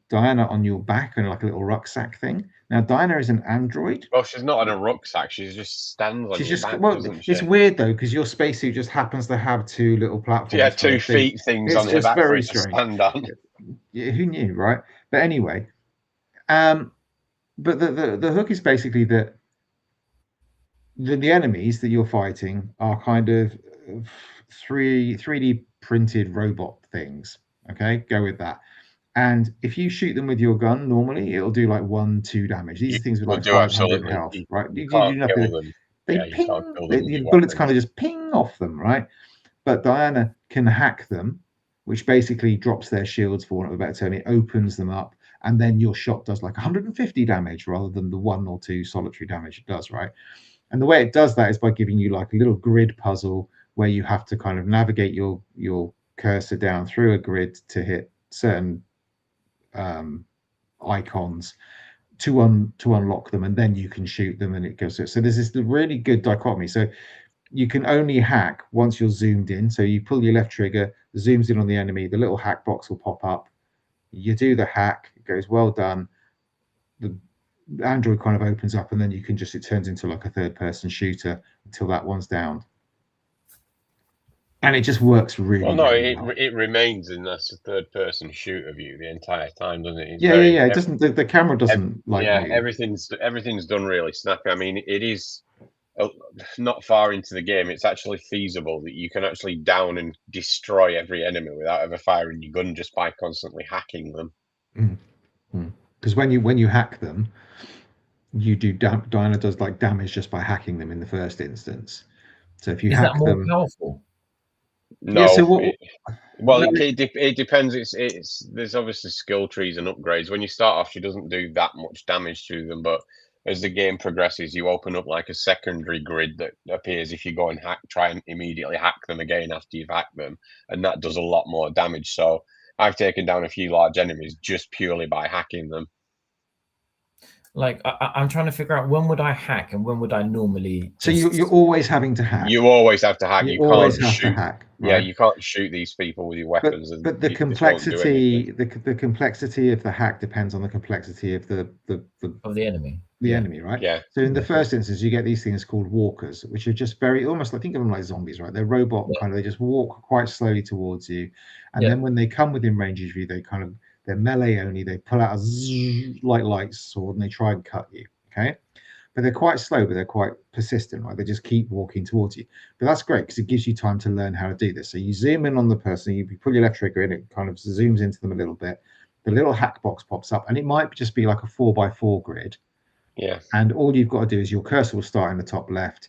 Diana on your back and like a little rucksack thing. Now Diana is an android. Well, she's not on a rucksack. She just stands on your back, doesn't she? It's weird though because your spacesuit just happens to have 2 little platforms. Yeah, 2 feet things on her back for it to stand on. Yeah, who knew, right? But anyway, but the hook is basically that the enemies that you're fighting are kind of 3D printed robot things. Okay, go with that. And if you shoot them with your gun, normally it'll do like 1-2 damage. These things with like 500 health, right? You do nothing. They ping. The bullets kind of just ping off them, right? But Diana can hack them, which basically drops their shields, for want of a better term. It opens them up, and then your shot does like 150 damage rather than the 1 or 2 solitary damage it does, right? And the way it does that is by giving you like a little grid puzzle where you have to kind of navigate your cursor down through a grid to hit certain icons to unlock them, and then you can shoot them, and it goes. So there's this really good dichotomy. So you can only hack once you're zoomed in. So you pull your left trigger, zooms in on the enemy, the little hack box will pop up. You do the hack, it goes well done. The Android kind of opens up, and then you can it turns into like a third-person shooter until that one's down. And it just works really well. No, really well. it remains in this third-person shooter view the entire time, doesn't it? It's yeah, it doesn't. The camera doesn't move. Everything's done really snappy. I mean, it is not far into the game. It's actually feasible that you can actually down and destroy every enemy without ever firing your gun, just by constantly hacking them. Because when you hack them, you do Diana does like damage just by hacking them in the first instance. So if you hack that more them, powerful? No. Yeah, so it depends. It's there's obviously skill trees and upgrades. When you start off, she doesn't do that much damage to them, but as the game progresses, you open up like a secondary grid that appears if you go and try and immediately hack them again after you've hacked them, and that does a lot more damage. So I've taken down a few large enemies just purely by hacking them. Like I'm trying to figure out when would I hack and when would I normally. So you're always having to hack. You always have to hack. You always can't have shoot. to hack. Right? Yeah, you can't shoot these people with your weapons. But the complexity, the complexity of the hack depends on the complexity of the enemy. The enemy, right? Yeah. So in the first instance, you get these things called walkers, which are just very almost like, think of them like zombies, right? They're robot kind of. They just walk quite slowly towards you, and then when they come within range of you, they're melee only. They pull out a light sword and they try and cut you. Okay. But they're quite slow, but they're quite persistent, right? They just keep walking towards you. But that's great because it gives you time to learn how to do this. So you zoom in on the person, you pull your left trigger in, it kind of zooms into them a little bit. The little hack box pops up, and it might just be like a 4x4 grid. Yeah. And all you've got to do is your cursor will start in the top left,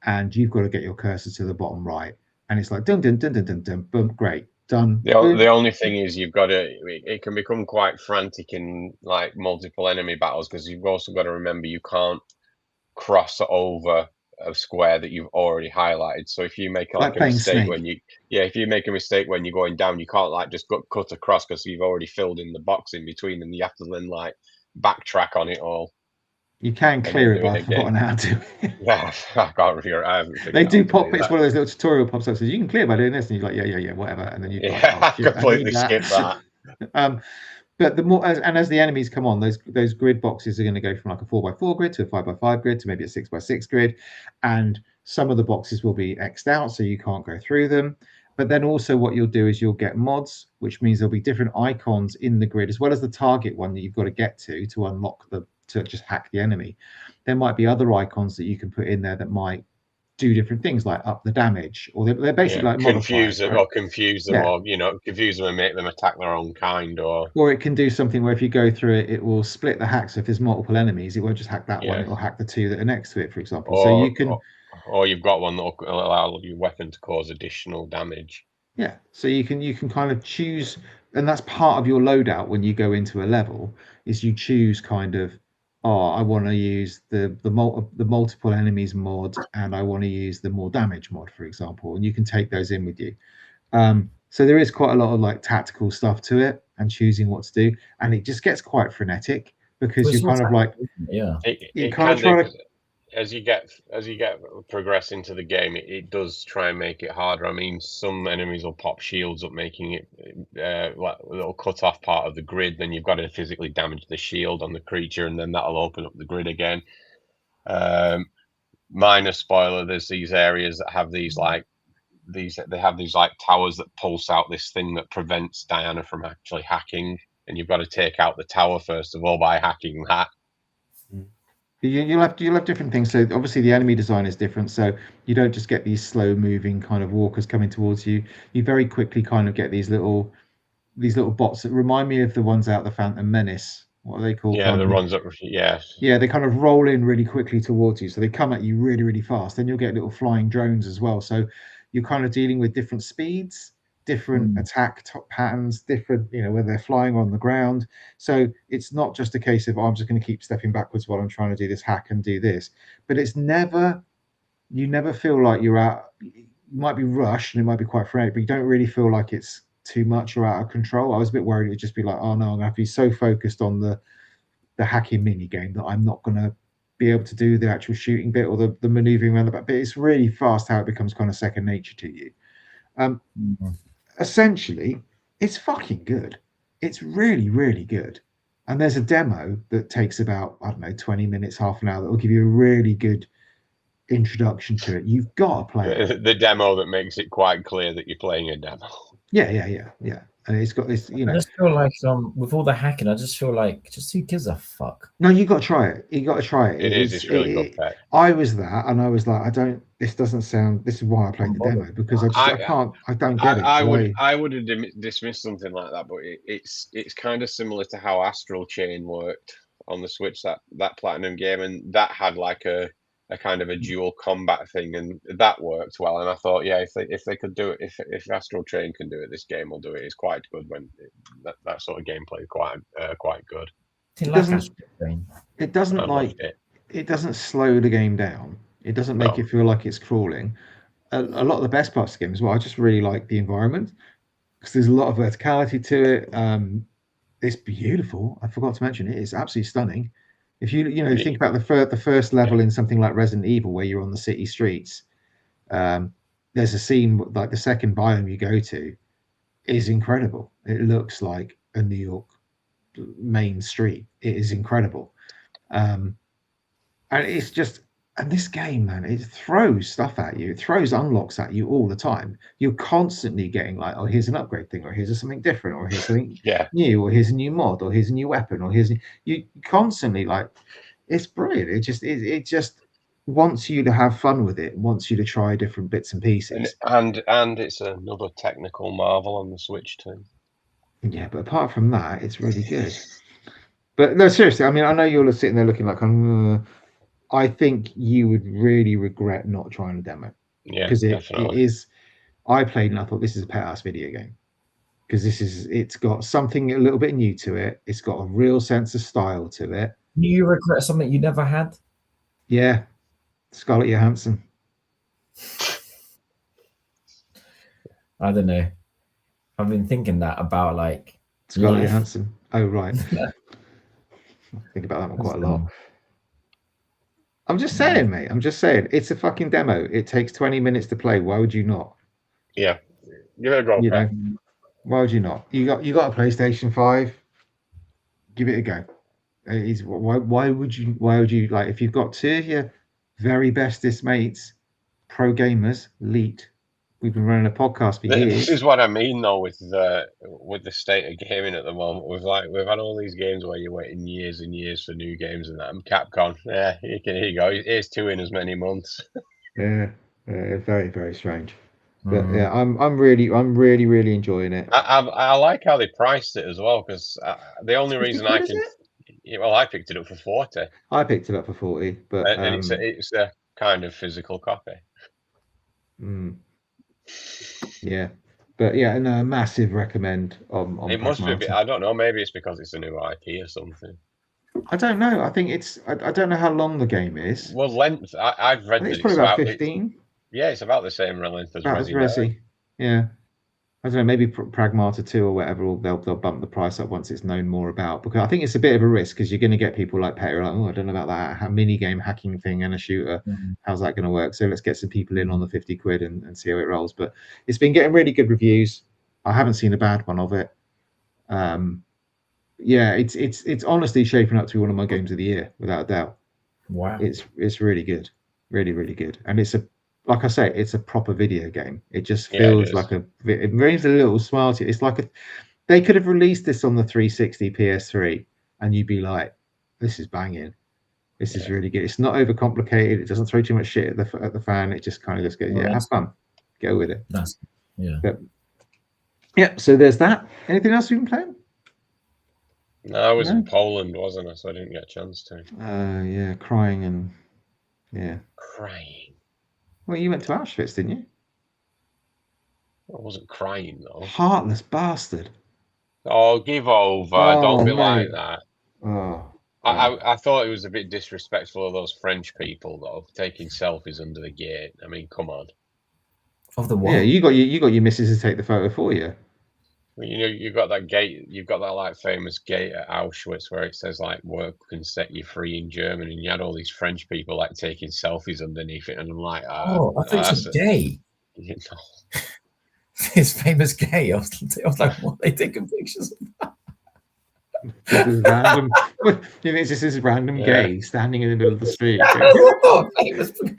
and you've got to get your cursor to the bottom right. And it's like dun dun dun dun dun dun, boom, great. Done. The only thing is you've got to. It can become quite frantic in like multiple enemy battles because you've also got to remember you can't cross over a square that you've already highlighted. So if you make like a mistake if you make a mistake when you're going down, you can't like just cut across because you've already filled in the box in between, and you have to then like backtrack on it all. You can clear it, but I've forgotten how to. Yeah, I can't remember. I haven't. They do pop. It's one of those little tutorial pops up. Says you can clear by doing this, and you're like, yeah, whatever. And then you completely skip that. But the more as the enemies come on, those grid boxes are going to go from like a 4x4 grid to a 5x5 grid to maybe a 6x6 grid, and some of the boxes will be X'd out, so you can't go through them. But then also what you'll do is you'll get mods, which means there'll be different icons in the grid as well as the target one that you've got to get to unlock to just hack the enemy. There might be other icons that you can put in there that might do different things, like up the damage, or they're basically like confuse them, right? Or confuse them, or confuse them and make them attack their own kind, or it can do something where if you go through it, it will split the hack. So if there's multiple enemies, it won't just hack that one; it will hack the two that are next to it, for example. So you can, or you've got one that will allow your weapon to cause additional damage. Yeah, so you can kind of choose, and that's part of your loadout when you go into a level. Is you choose kind of, I want to use the multiple enemies mod, and I want to use the more damage mod, for example, and you can take those in with you. So there is quite a lot of like tactical stuff to it, and choosing what to do, and it just gets quite frenetic because you're kind of like, you kind of try to. As you get progress into the game, it does try and make it harder. I mean, some enemies will pop shields up, making it like a little cut off part of the grid. Then you've got to physically damage the shield on the creature, and then that'll open up the grid again. Minor spoiler: there's these areas that have these they have these like towers that pulse out this thing that prevents Diana from actually hacking, and you've got to take out the tower first of all by hacking that. You'll have different things. So obviously the enemy design is different. So you don't just get these slow moving kind of walkers coming towards you. You very quickly kind of get these little bots that remind me of the ones out the Phantom Menace. What are they called? Yeah, the ones that Yeah, they kind of roll in really quickly towards you. So they come at you really, really fast. Then you'll get little flying drones as well. So you're kind of dealing with different speeds, different attack patterns, different, whether they're flying on the ground. So it's not just a case of I'm just going to keep stepping backwards while I'm trying to do this hack and do this. But you never feel like you're out. You might be rushed and it might be quite frantic, but you don't really feel like it's too much or out of control. I was a bit worried it would just be like, oh no, I'm going to have to be so focused on the hacking mini game that I'm not going to be able to do the actual shooting bit or the maneuvering around the back. But it's really fast how it becomes kind of second nature to you. Essentially, it's fucking good. It's really, really good. And there's a demo that takes about, 20 minutes, half an hour, that will give you a really good introduction to it. You've got to play it. The demo that makes it quite clear that you're playing a demo. Yeah. And it's got this, I just feel like with all the hacking, I just feel like who gives a fuck? No, you got to try it. You got to try it. It's really good. I was that, and I was like, this doesn't sound. This is why I played the demo, because I don't get it. I would have dismissed something like that, but it's kind of similar to how Astral Chain worked on the Switch, that Platinum game, and that had like a kind of a dual combat thing, and that worked well. And I thought, yeah, if they could do it, if Astral Chain can do it, this game will do it. It's quite good when that sort of gameplay is quite good. It doesn't slow the game down. It doesn't make it feel like it's crawling. A lot of the best parts of the game as well, I just really like the environment, because there's a lot of verticality to it. It's beautiful. I forgot to mention it. It's absolutely stunning. If you think about the first level in something like Resident Evil, where you're on the city streets, there's a scene like the second biome you go to is incredible. It looks like a New York main street. It is incredible. And it's just, and this game, man, it throws stuff at you. It throws unlocks at you all the time. You're constantly getting like, oh, here's an upgrade thing, or here's something different, or here's something new, or here's a new mod, or here's a new weapon, or you constantly like, it's brilliant. It just wants you to have fun with it. Wants you to try different bits and pieces. And it's another technical marvel on the Switch too. Yeah, but apart from that, it's really good. But no, seriously, I mean, I know you're sitting there looking like, I think you would really regret not trying the demo. Yeah, because it is. I played and I thought, this is a pet-ass video game, because it's got something a little bit new to it. It's got a real sense of style to it. Do you regret something you never had? Yeah, Scarlett Johansson. I don't know. I've been thinking that about like Scarlett Johansson. Oh right. I think about that one quite a lot. I'm just saying, mate. I'm just saying. It's a fucking demo. It takes 20 minutes to play. Why would you not? Yeah. Give it a go. Why would you not? You got a PlayStation 5. Give it a go. Why would you like, if you've got two of your very bestest mates, pro gamers, elite. We've been running a podcast for years. This is what I mean, though, with the state of gaming at the moment. We've had all these games where you're waiting years and years for new games, and that. And Capcom, here you go. Here's 2 in as many months. Yeah, very, very strange. But yeah, I'm really enjoying it. I like how they priced it as well, because the only reason I picked it up for 40. I picked it up for 40, but and it's a kind of physical copy. Yeah, but yeah, no, massive recommend on it must be. I don't know. Maybe it's because it's a new IP or something. I don't know. I think it's. I don't know how long the game is. Well, length. I've read. It's probably about 15. Yeah, it's about the same length as Resi. Yeah. I don't know, maybe Pragmata 2 or whatever, or they'll bump the price up once it's known more about. Because I think it's a bit of a risk, because you're going to get people like Peter, like, oh, I don't know about that mini game hacking thing and a shooter. How's that going to work? So let's get some people in on the 50 quid and see how it rolls. But it's been getting really good reviews. I haven't seen a bad one of it. Yeah, it's honestly shaping up to be one of my games of the year, without a doubt. Wow. It's really good. Really, really good. And like I say, it's a proper video game. It just feels like it brings a little smile to it. It's like they could have released this on the 360 PS3, and you'd be like, this is banging. This is really good. It's not overcomplicated. It doesn't throw too much shit at the fan. It just kind of just goes, have fun. Go with it. So there's that. Anything else you've been playing? No, I was in Poland, wasn't I? So I didn't get a chance to. Yeah, crying and crying. Well, you went to Auschwitz, didn't you? I wasn't crying, though. Heartless bastard. Oh, give over. Don't be like that. Oh. I thought it was a bit disrespectful of those French people, though, taking selfies under the gate. I mean, come on. Of the what? Yeah, you got your missus to take the photo for you. Well, you know, you've got that gate. You've got that like famous gate at Auschwitz where it says like "work can set you free" in German, and you had all these French people like taking selfies underneath it, and I'm like, I thought it was gay. You know. It's famous gay. I was like, what are they taking pictures of that? This random, it's just this random gay standing in the middle of the street.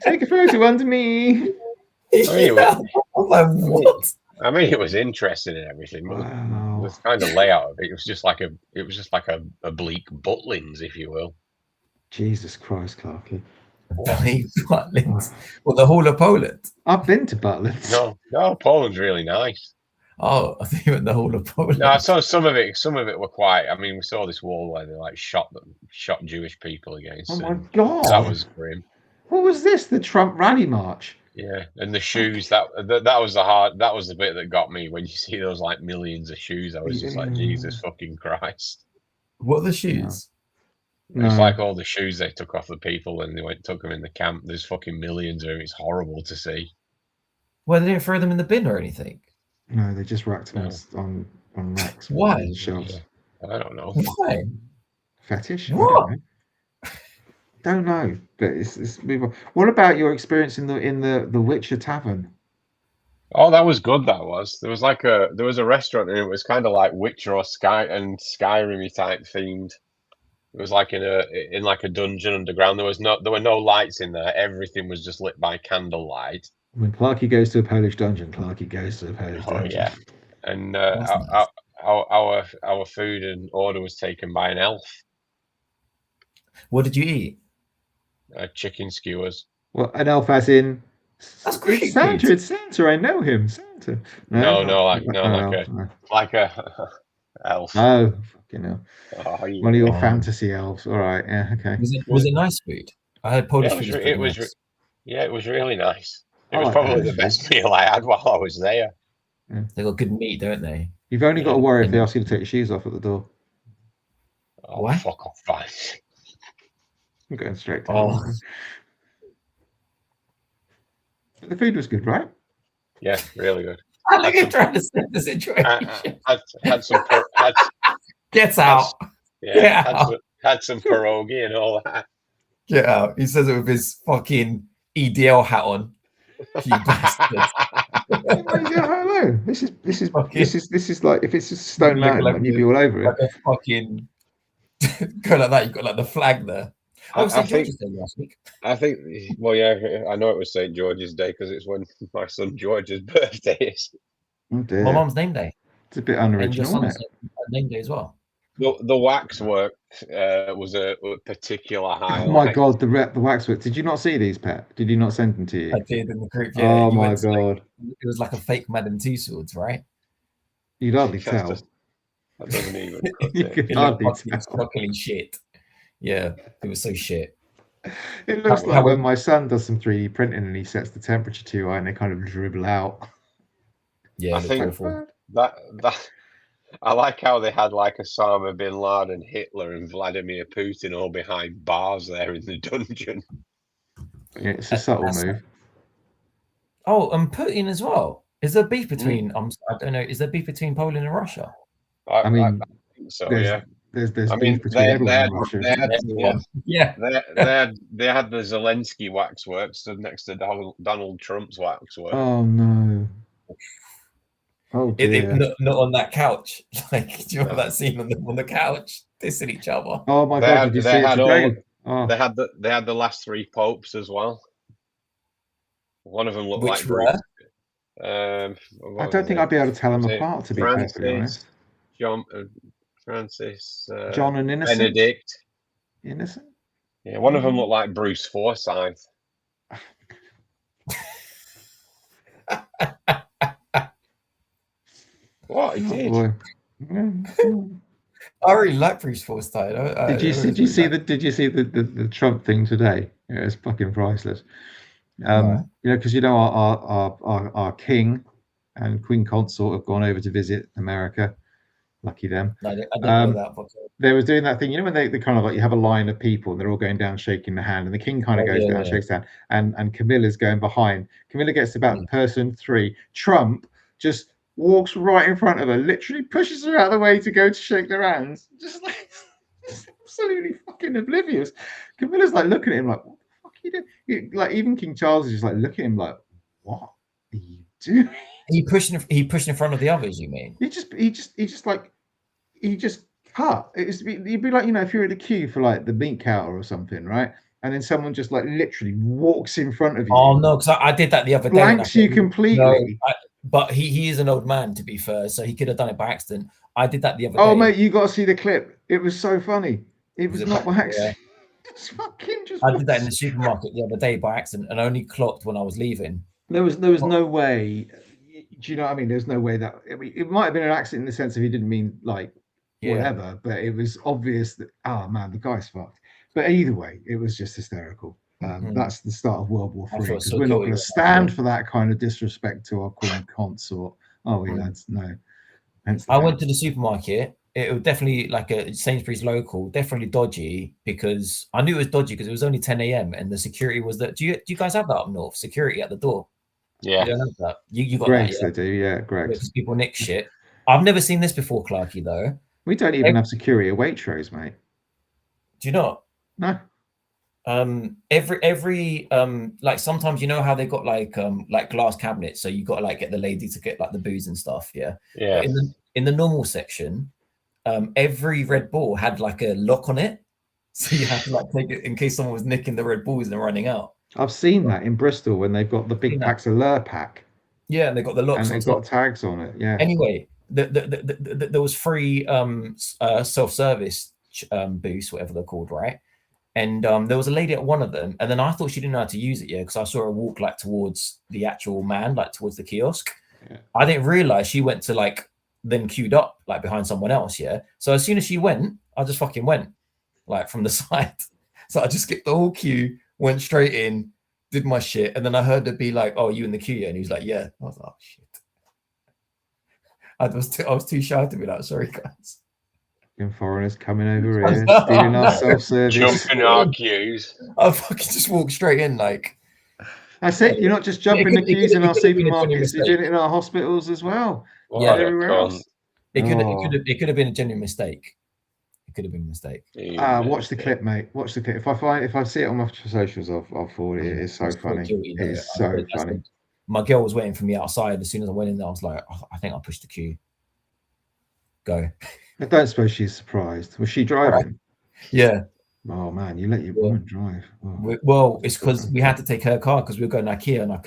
Take a photo under me. I mean, it was interesting and everything. Wow. The kind of layout of it, it was just like a bleak Butlins, if you will. Jesus Christ, Clarky. Butlins. Well, the whole of Poland. I've been to Butlins. No, Poland's really nice. Oh, I think you went the whole of Poland. No, I saw some of it. Some of it were quite. I mean, we saw this wall where they like shot Jewish people against. Oh my God, that was grim. What was this? The Trump rally march? Yeah, and the shoes. That was the bit that got me when you see those like millions of shoes. I was just like, Jesus fucking Christ! What are the shoes? No. It's like all the shoes they took off the people and they took them in the camp. There's fucking millions of them. It's horrible to see. Well, they didn't throw them in the bin or anything. No, they just racked them on racks. Why? Yeah, I don't know. Why? Fetish? What? Don't know, but it's what about your experience in the Witcher Tavern? Oh, that was good. There was a restaurant and it was kind of like Witcher or Skyrim type themed. It was like in a dungeon underground. There were no lights in there. Everything was just lit by candlelight. When Clarky goes to a Polish dungeon, Clarky goes to a Polish dungeon. Yeah, and our food and order was taken by an elf. What did you eat? Chicken skewers. Well, an elf as in that's great. It's Santa. I know him. Santa. Like a elf. Oh, fucking hell. One of your fantasy elves. All right. Yeah. Okay. Was it nice food? I had Polish food. It was really nice. It was probably the best meal I had while I was there. Yeah. They got good meat, don't they? You've only got to worry if they ask you to take your shoes off at the door. Oh, what? Fuck off, fine. I'm going straight to the food was good, right? Yeah, really good. I think you're trying to set the situation. Gets out. Had some pierogi and all that. Get out. He says it with his fucking EDL hat on. You bastard. Hello. This is like if it's a Stone Mountain, you'd be all over it. Like a fucking go like that. You've got like the flag there. Oh, St. George's Day last week. I think. Well, yeah, I know it was St. George's Day because it's when my son George's birthday is. Oh dear. My mum's name day. It's a bit unoriginal, isn't it? Name day as well. The waxwork was a particular highlight. Oh my God, the waxwork. Did you not see these, Pat? Did you not send them to you? I did in the group. Yeah. Oh my God. It was like a fake Madden Tussauds, right? You'd hardly tell. That doesn't even. You could hardly tell. Fucking shit. Yeah, it was so shit. It looks like when my son does some 3D printing and he sets the temperature too high and they kind of dribble out. Yeah, I think that I like how they had like Osama bin Laden, Hitler, and Vladimir Putin all behind bars there in the dungeon. Yeah, it's a subtle move. Oh, and Putin as well. Is there beef between? I don't know. Is there beef between Poland and Russia? I mean, I think so. Yeah. There's beef between everyone in Russia. They had the Zelensky waxwork stood next to Donald Trump's waxwork. Oh no. Oh dear. Not on that couch. Like, do you remember that scene on the couch, dissing each other? Oh my God! Did you see it today? They had the last 3 popes as well. One of them looked like Bruce. I don't think I'd be able to tell them apart, to be perfectly honest. Francis, John and Innocent. Benedict. Innocent? Yeah, one of them looked like Bruce Forsyth. What he did? I really like Bruce Forsyth. Did you see the Trump thing today? Yeah, it's fucking priceless. Because our king and Queen Consort have gone over to visit America. Lucky them. No, I didn't know that. They were doing that thing, when they kind of like you have a line of people and they're all going down shaking the hand, and the king kind of goes down, shakes down, and Camilla's going behind. Camilla gets about person 3. Trump just walks right in front of her, literally pushes her out of the way to go to shake their hands. Just like absolutely fucking oblivious. Camilla's like looking at him like, what the fuck are you doing? Like even King Charles is just like looking at him like, what are you doing? He pushed in front of the others, you mean? He just hut. You'd be like, you know, if you're at a queue for like the meat counter or something, right? And then someone just like literally walks in front of you. Oh no, because I did that the other day. Blanks you completely. No, but he is an old man, to be fair, so he could have done it by accident. I did that the other day. Oh mate, you got to see the clip. It was so funny. It was not by accident. Yeah. It's fucking just. I did that in the supermarket the other day by accident, and only clocked when I was leaving. There was no way. Do you know what I mean? There's no way that it might have been an accident in the sense of he didn't mean like whatever, but it was obvious that man, the guy's fucked. But either way, it was just hysterical. That's the start of World War III, because we're not going to stand for that kind of disrespect to our queen consort. Oh, lads, no. I went to the supermarket. It was definitely like a Sainsbury's local, definitely dodgy, because I knew it was dodgy because it was only 10 a.m. and the security was that. Do you guys have that up north? Security at the door? Yeah, you don't have that. You got Greggs, that, they do, yeah, Greggs. Because people nick shit. I've never seen this before, Clarky, though. We don't even have security at Waitrose, mate. Do you not? No. Every like sometimes you know how they got like glass cabinets, so you got to like get the lady to get like the booze and stuff. Yeah. Yeah. But in the normal section, every Red Bull had like a lock on it, so you have to like take it in case someone was nicking the Red Bulls and running out. I've seen that in Bristol when they've got the big packs of Lurpak. Yeah, and they got the locks and they've got tags on it. Yeah. Anyway, there was free self-service booths, whatever they're called, right? And there was a lady at one of them, and then I thought she didn't know how to use it, because I saw her walk like towards the actual man, like towards the kiosk. Yeah. I didn't realize she went to like then queued up like behind someone else. Yeah. So as soon as she went, I just fucking went like from the side. So I just skipped the whole queue, went straight in, did my shit, and then I heard her be like, "Oh, you in the queue?" Yeah? And he was like, "Yeah." I was like, "Oh shit." I was too shy to be like, "Sorry, guys." Foreigners coming over here, stealing our self-service, jumping our queues. I fucking just walked straight in, like. I said, you're not just jumping the queues in our supermarkets; you're doing it in our hospitals as well. Yeah, everywhere else. It could have been a genuine mistake. It could have been a mistake. Watch the clip, mate. Watch the clip. If I see it on my socials, I'll forward it. It's so funny. It's so funny. My girl was waiting for me outside. As soon as I went in there, I was like, I think I'll push the queue. Go. I don't suppose she's surprised. Was she driving? Yeah. Oh man, you let your woman drive. Oh. Well, it's because we had to take her car because we were going to IKEA and I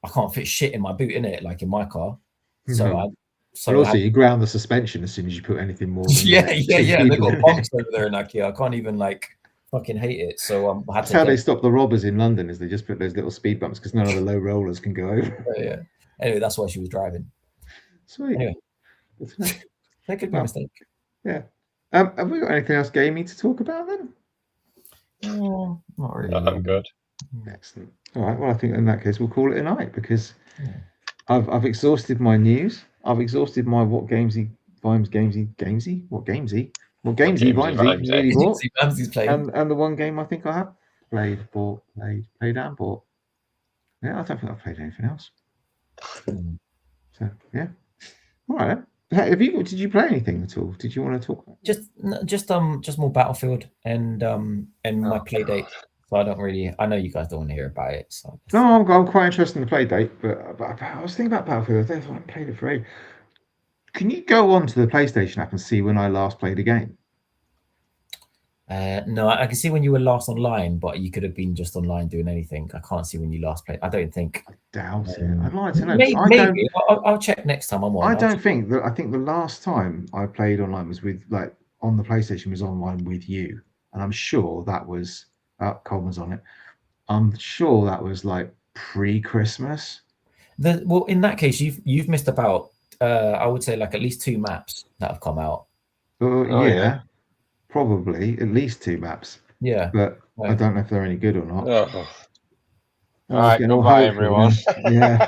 can't fit shit in my boot, in it, like in my car. So but also you ground the suspension as soon as you put anything more than yeah. They've got bumps over there in IKEA. I can't even like fucking hate it. So that's how they stop the robbers in London, is they just put those little speed bumps because none of the low rollers can go over. Yeah. Anyway, that's why she was driving. Sweet. Anyway. That could be a mistake. Yeah. Have we got anything else gamey to talk about then? No, not really. I'm good. Excellent. All right. Well, I think in that case we'll call it a night, because I've exhausted my news. I've exhausted my what gamesy really bought. And the one game I think I have played and bought. Yeah, I don't think I've played anything else. So yeah. All right. Did you play anything at all? Did you want to talk about just more Battlefield and my play date? So I know you guys don't want to hear about it. So no, I'm quite interested in the play date, but I was thinking about Battlefield. I haven't played it for ages. Can you go on to the PlayStation app and see when I last played a game? No, I can see when you were last online, but you could have been just online doing anything. I can't see when you last played. I don't think. I doubt it. I'd like to know. Maybe. I'll check next time I'm on. I think the last time I played online was with on the PlayStation was online with you, and I'm sure that was Coleman's on it. I'm sure that was like pre-Christmas. Well, in that case, you've missed about I would say like at least 2 maps that have come out. Yeah. Probably at least 2 maps. Yeah. But I don't know if they're any good or not. All right, goodbye, everyone. Yeah.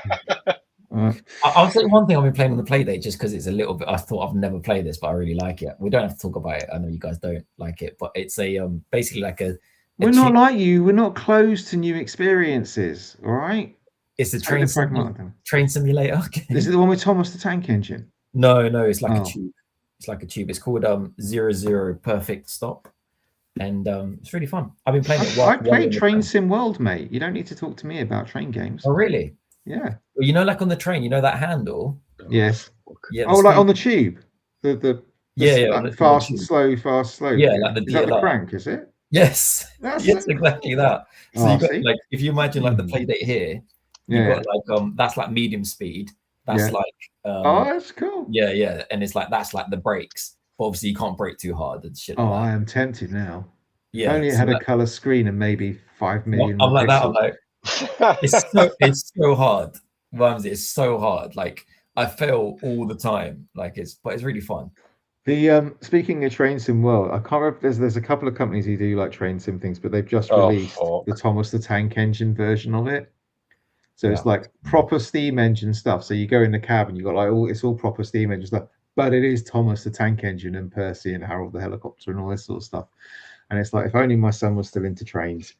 I'll say one thing I've been playing on the Playdate just because it's a little bit. I thought I've never played this, but I really like it. We don't have to talk about it. I know you guys don't like it, but it's a basically like a. We're not like you. We're not closed to new experiences. All right. It's a train simulator. This is the one with Thomas the Tank Engine. No, it's like a tube. It's like a tube. It's called 00 Perfect Stop, and it's really fun. I've been playing it. I played Train Sim World, mate. You don't need to talk to me about train games. Oh, really? Yeah. Well, like on the train, that handle. Yes. Yeah. Like on the tube. The Yeah, like fast and slow, fast, slow. Yeah, like the is that the crank? Is it? Yes, yes, exactly that. So you got see? like, if you imagine like the Playdate here, you got like that's like medium speed. That's like oh, that's cool. Yeah, and it's like that's like the brakes. But obviously, you can't brake too hard and shit. Oh, like I am tempted now. Yeah, if only it had a color screen and maybe 5 million. I'm like that. I'm like, it's so hard. Ramsey, it's so hard. Like I fail all the time. Like but it's really fun. The speaking of train sim world, I can't remember. There's a couple of companies who do like train sim things, but they've just released the Thomas the Tank Engine version of it. So it's like proper steam engine stuff. So you go in the cab and you got like it's all proper steam engine stuff, but it is Thomas the Tank Engine and Percy and Harold the Helicopter and all this sort of stuff. And it's like, if only my son was still into trains,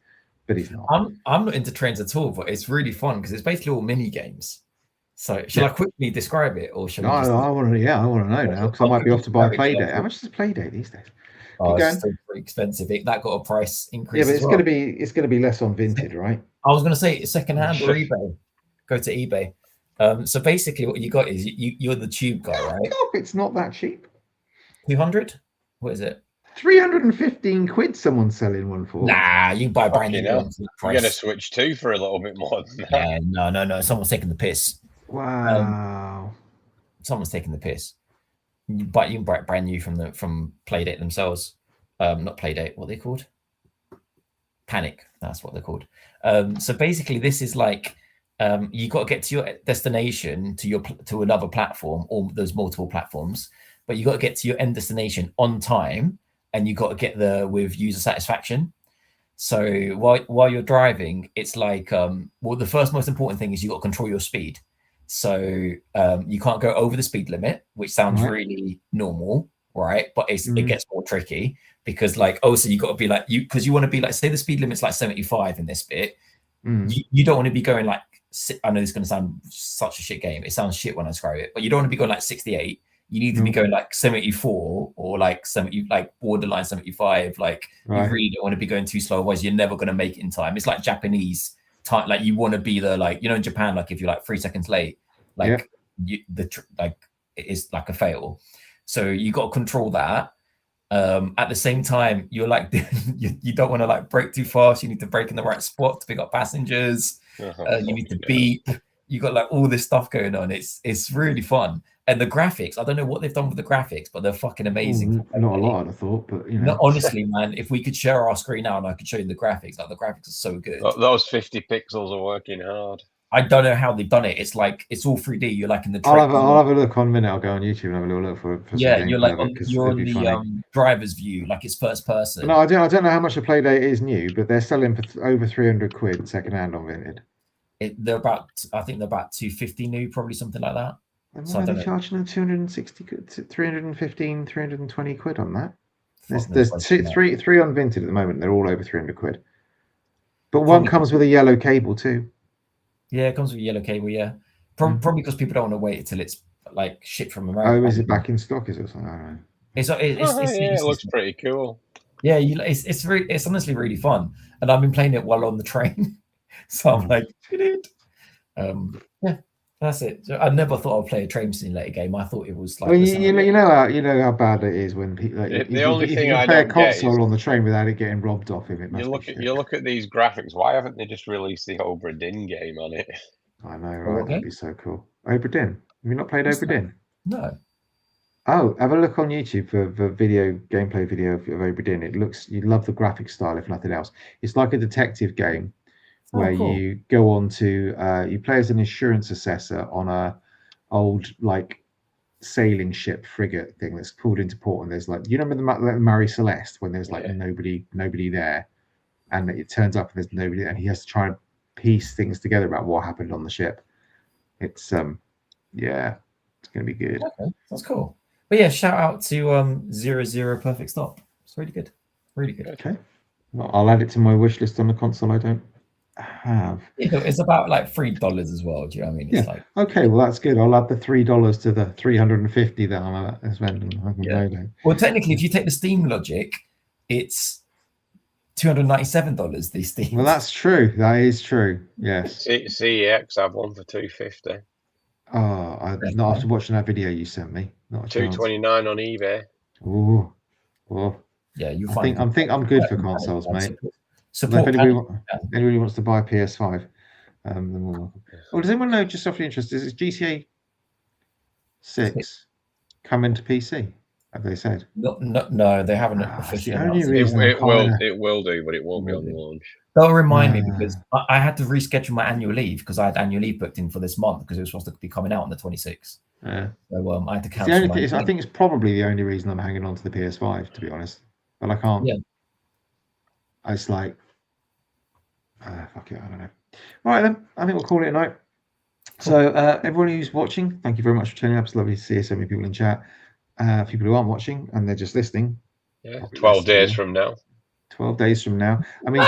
but he's not. I'm not into trains at all, but it's really fun because it's basically all mini games. So shall I quickly describe it, or shall we just... I want to know now because I might be off to buy a Playdate. How much is a Playdate these days? Oh, it's still pretty expensive. That got a price increase. Yeah, but it's going to be less on Vinted, right? I was going to say secondhand or eBay. Go to eBay. So basically, what you got is you're the tube guy, right? It's not that cheap. 200? What is it? 315 quid. Someone's selling one for. Nah, you buy brand new ones. You're going to switch two for a little bit more than that. Yeah, no. Someone's taking the piss. Wow. Someone's taking the piss. You can buy it brand new from Playdate themselves. Not Playdate. What are they called? Panic. That's what they're called. So basically, this is like you got to get to your destination to another platform, or there's multiple platforms, but you got to get to your end destination on time, and you got to get there with user satisfaction. So while you're driving, it's like the first most important thing is you got to control your speed. So you can't go over the speed limit, which sounds really normal, right? But it gets more tricky because so you got to be like because you want to be like, say the speed limit's like 75 in this bit. You don't want to be going like, I know this is going to sound such a shit game. It sounds shit when I describe it, but you don't want to be going like 68. You need to be going like 74 or like 70, like borderline 75. Like you really don't want to be going too slow, otherwise you're never going to make it in time. It's like Japanese time. Like you want to be the in Japan, like if you're like 3 seconds late, like it is like a fail. So you got to control that. At the same time, you're like you don't want to like brake too fast. You need to brake in the right spot to pick up passengers. You need to beep. You got like all this stuff going on. It's really fun. And the graphics, I don't know what they've done with the graphics, but they're fucking amazing. Not a lot, I thought, but No, honestly, man, if we could share our screen now and I could show you the graphics, like the graphics are so good. Those 50 pixels are working hard. I don't know how they've done it. It's like it's all 3D. You're like in the. I'll have a look on a minute. I'll go on YouTube and have a little look for you're like you're on the driver's view, like it's first person. No, I don't know how much a Playdate is new, but they're selling for over 300 quid secondhand on Vinted. I think they're about 250 new, probably something like that. So why are they charging them 260 quid, 315, 320 quid on that? There's three on Vinted at the moment. They're all over 300 quid. But one comes with a yellow cable too. Yeah, it comes with a yellow cable. Yeah, probably because people don't want to wait until it's like shipped from America. Oh, is it back in stock? Is it something? I don't know. It looks pretty cool. Yeah, it's honestly really fun, and I've been playing it while on the train, so I'm like, yeah, that's it. I never thought I'd play a train simulator game. I thought it was like, well, you know how bad it is when people. If you play a console on the train without it getting robbed off him, you look at these graphics. Why haven't they just released the Obra Dinn game on it? I know, right? That'd be so cool. Obra Dinn. Have you not played Obra Dinn? No. Oh, have a look on YouTube for gameplay video of Obra Dinn. You'd love the graphic style if nothing else. It's like a detective game where you go on to you play as an insurance assessor on a old like sailing ship frigate thing that's pulled into port, and there's like, you remember the Marie Celeste when there's like nobody there, and it turns up and there's nobody, and he has to try and piece things together about what happened on the ship. It's it's gonna be good. Okay, that's cool. But yeah, shout out to 00 Perfect Stop. It's really good. Okay, well, I'll add it to my wish list on the console I don't have. It's about like $3 as well. Do you know what I mean? It's like, okay, well that's good. I'll add the $3 to the 350 that I'm spending. Well, technically, if you take the Steam logic, it's $297 these Steam. Well, that's true. That is true. Yes. CEX have one for $250. Oh, not after watching that video you sent me. Not $229 on eBay. Oh, Yeah, you I find. think I'm good for consoles, mate. Support. If anybody wants to buy a PS5, then we're welcome. Oh, does anyone know, just off the interest, is GTA 6 coming to PC? Have they said? No, they haven't officially announced it will do, but it won't be on launch. They'll remind me because I had to reschedule my annual leave because I had annual leave booked in for this month because it was supposed to be coming out on the 26th. Yeah. So I had to cancel. I think it's probably the only reason I'm hanging on to the PS5, to be honest. But I can't. Yeah. It's like, fuck it, I don't know. All right then, I think we'll call it a night. So everyone who's watching, thank you very much for tuning up. It's lovely to see so many people in chat. People who aren't watching and they're just listening. Yeah, 12 days from now. 12 days from now. I mean,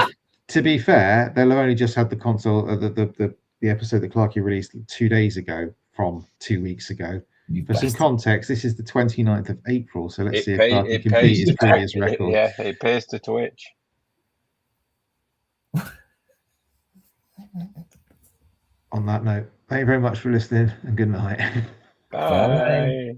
to be fair, they'll have only just had the console, the episode that Clarky released 2 days ago from 2 weeks ago. For some context, this is the 29th of April, so let's see if Clarky can beat his previous record. Yeah, it pays to Twitch. On that note, thank you very much for listening and good night. Bye.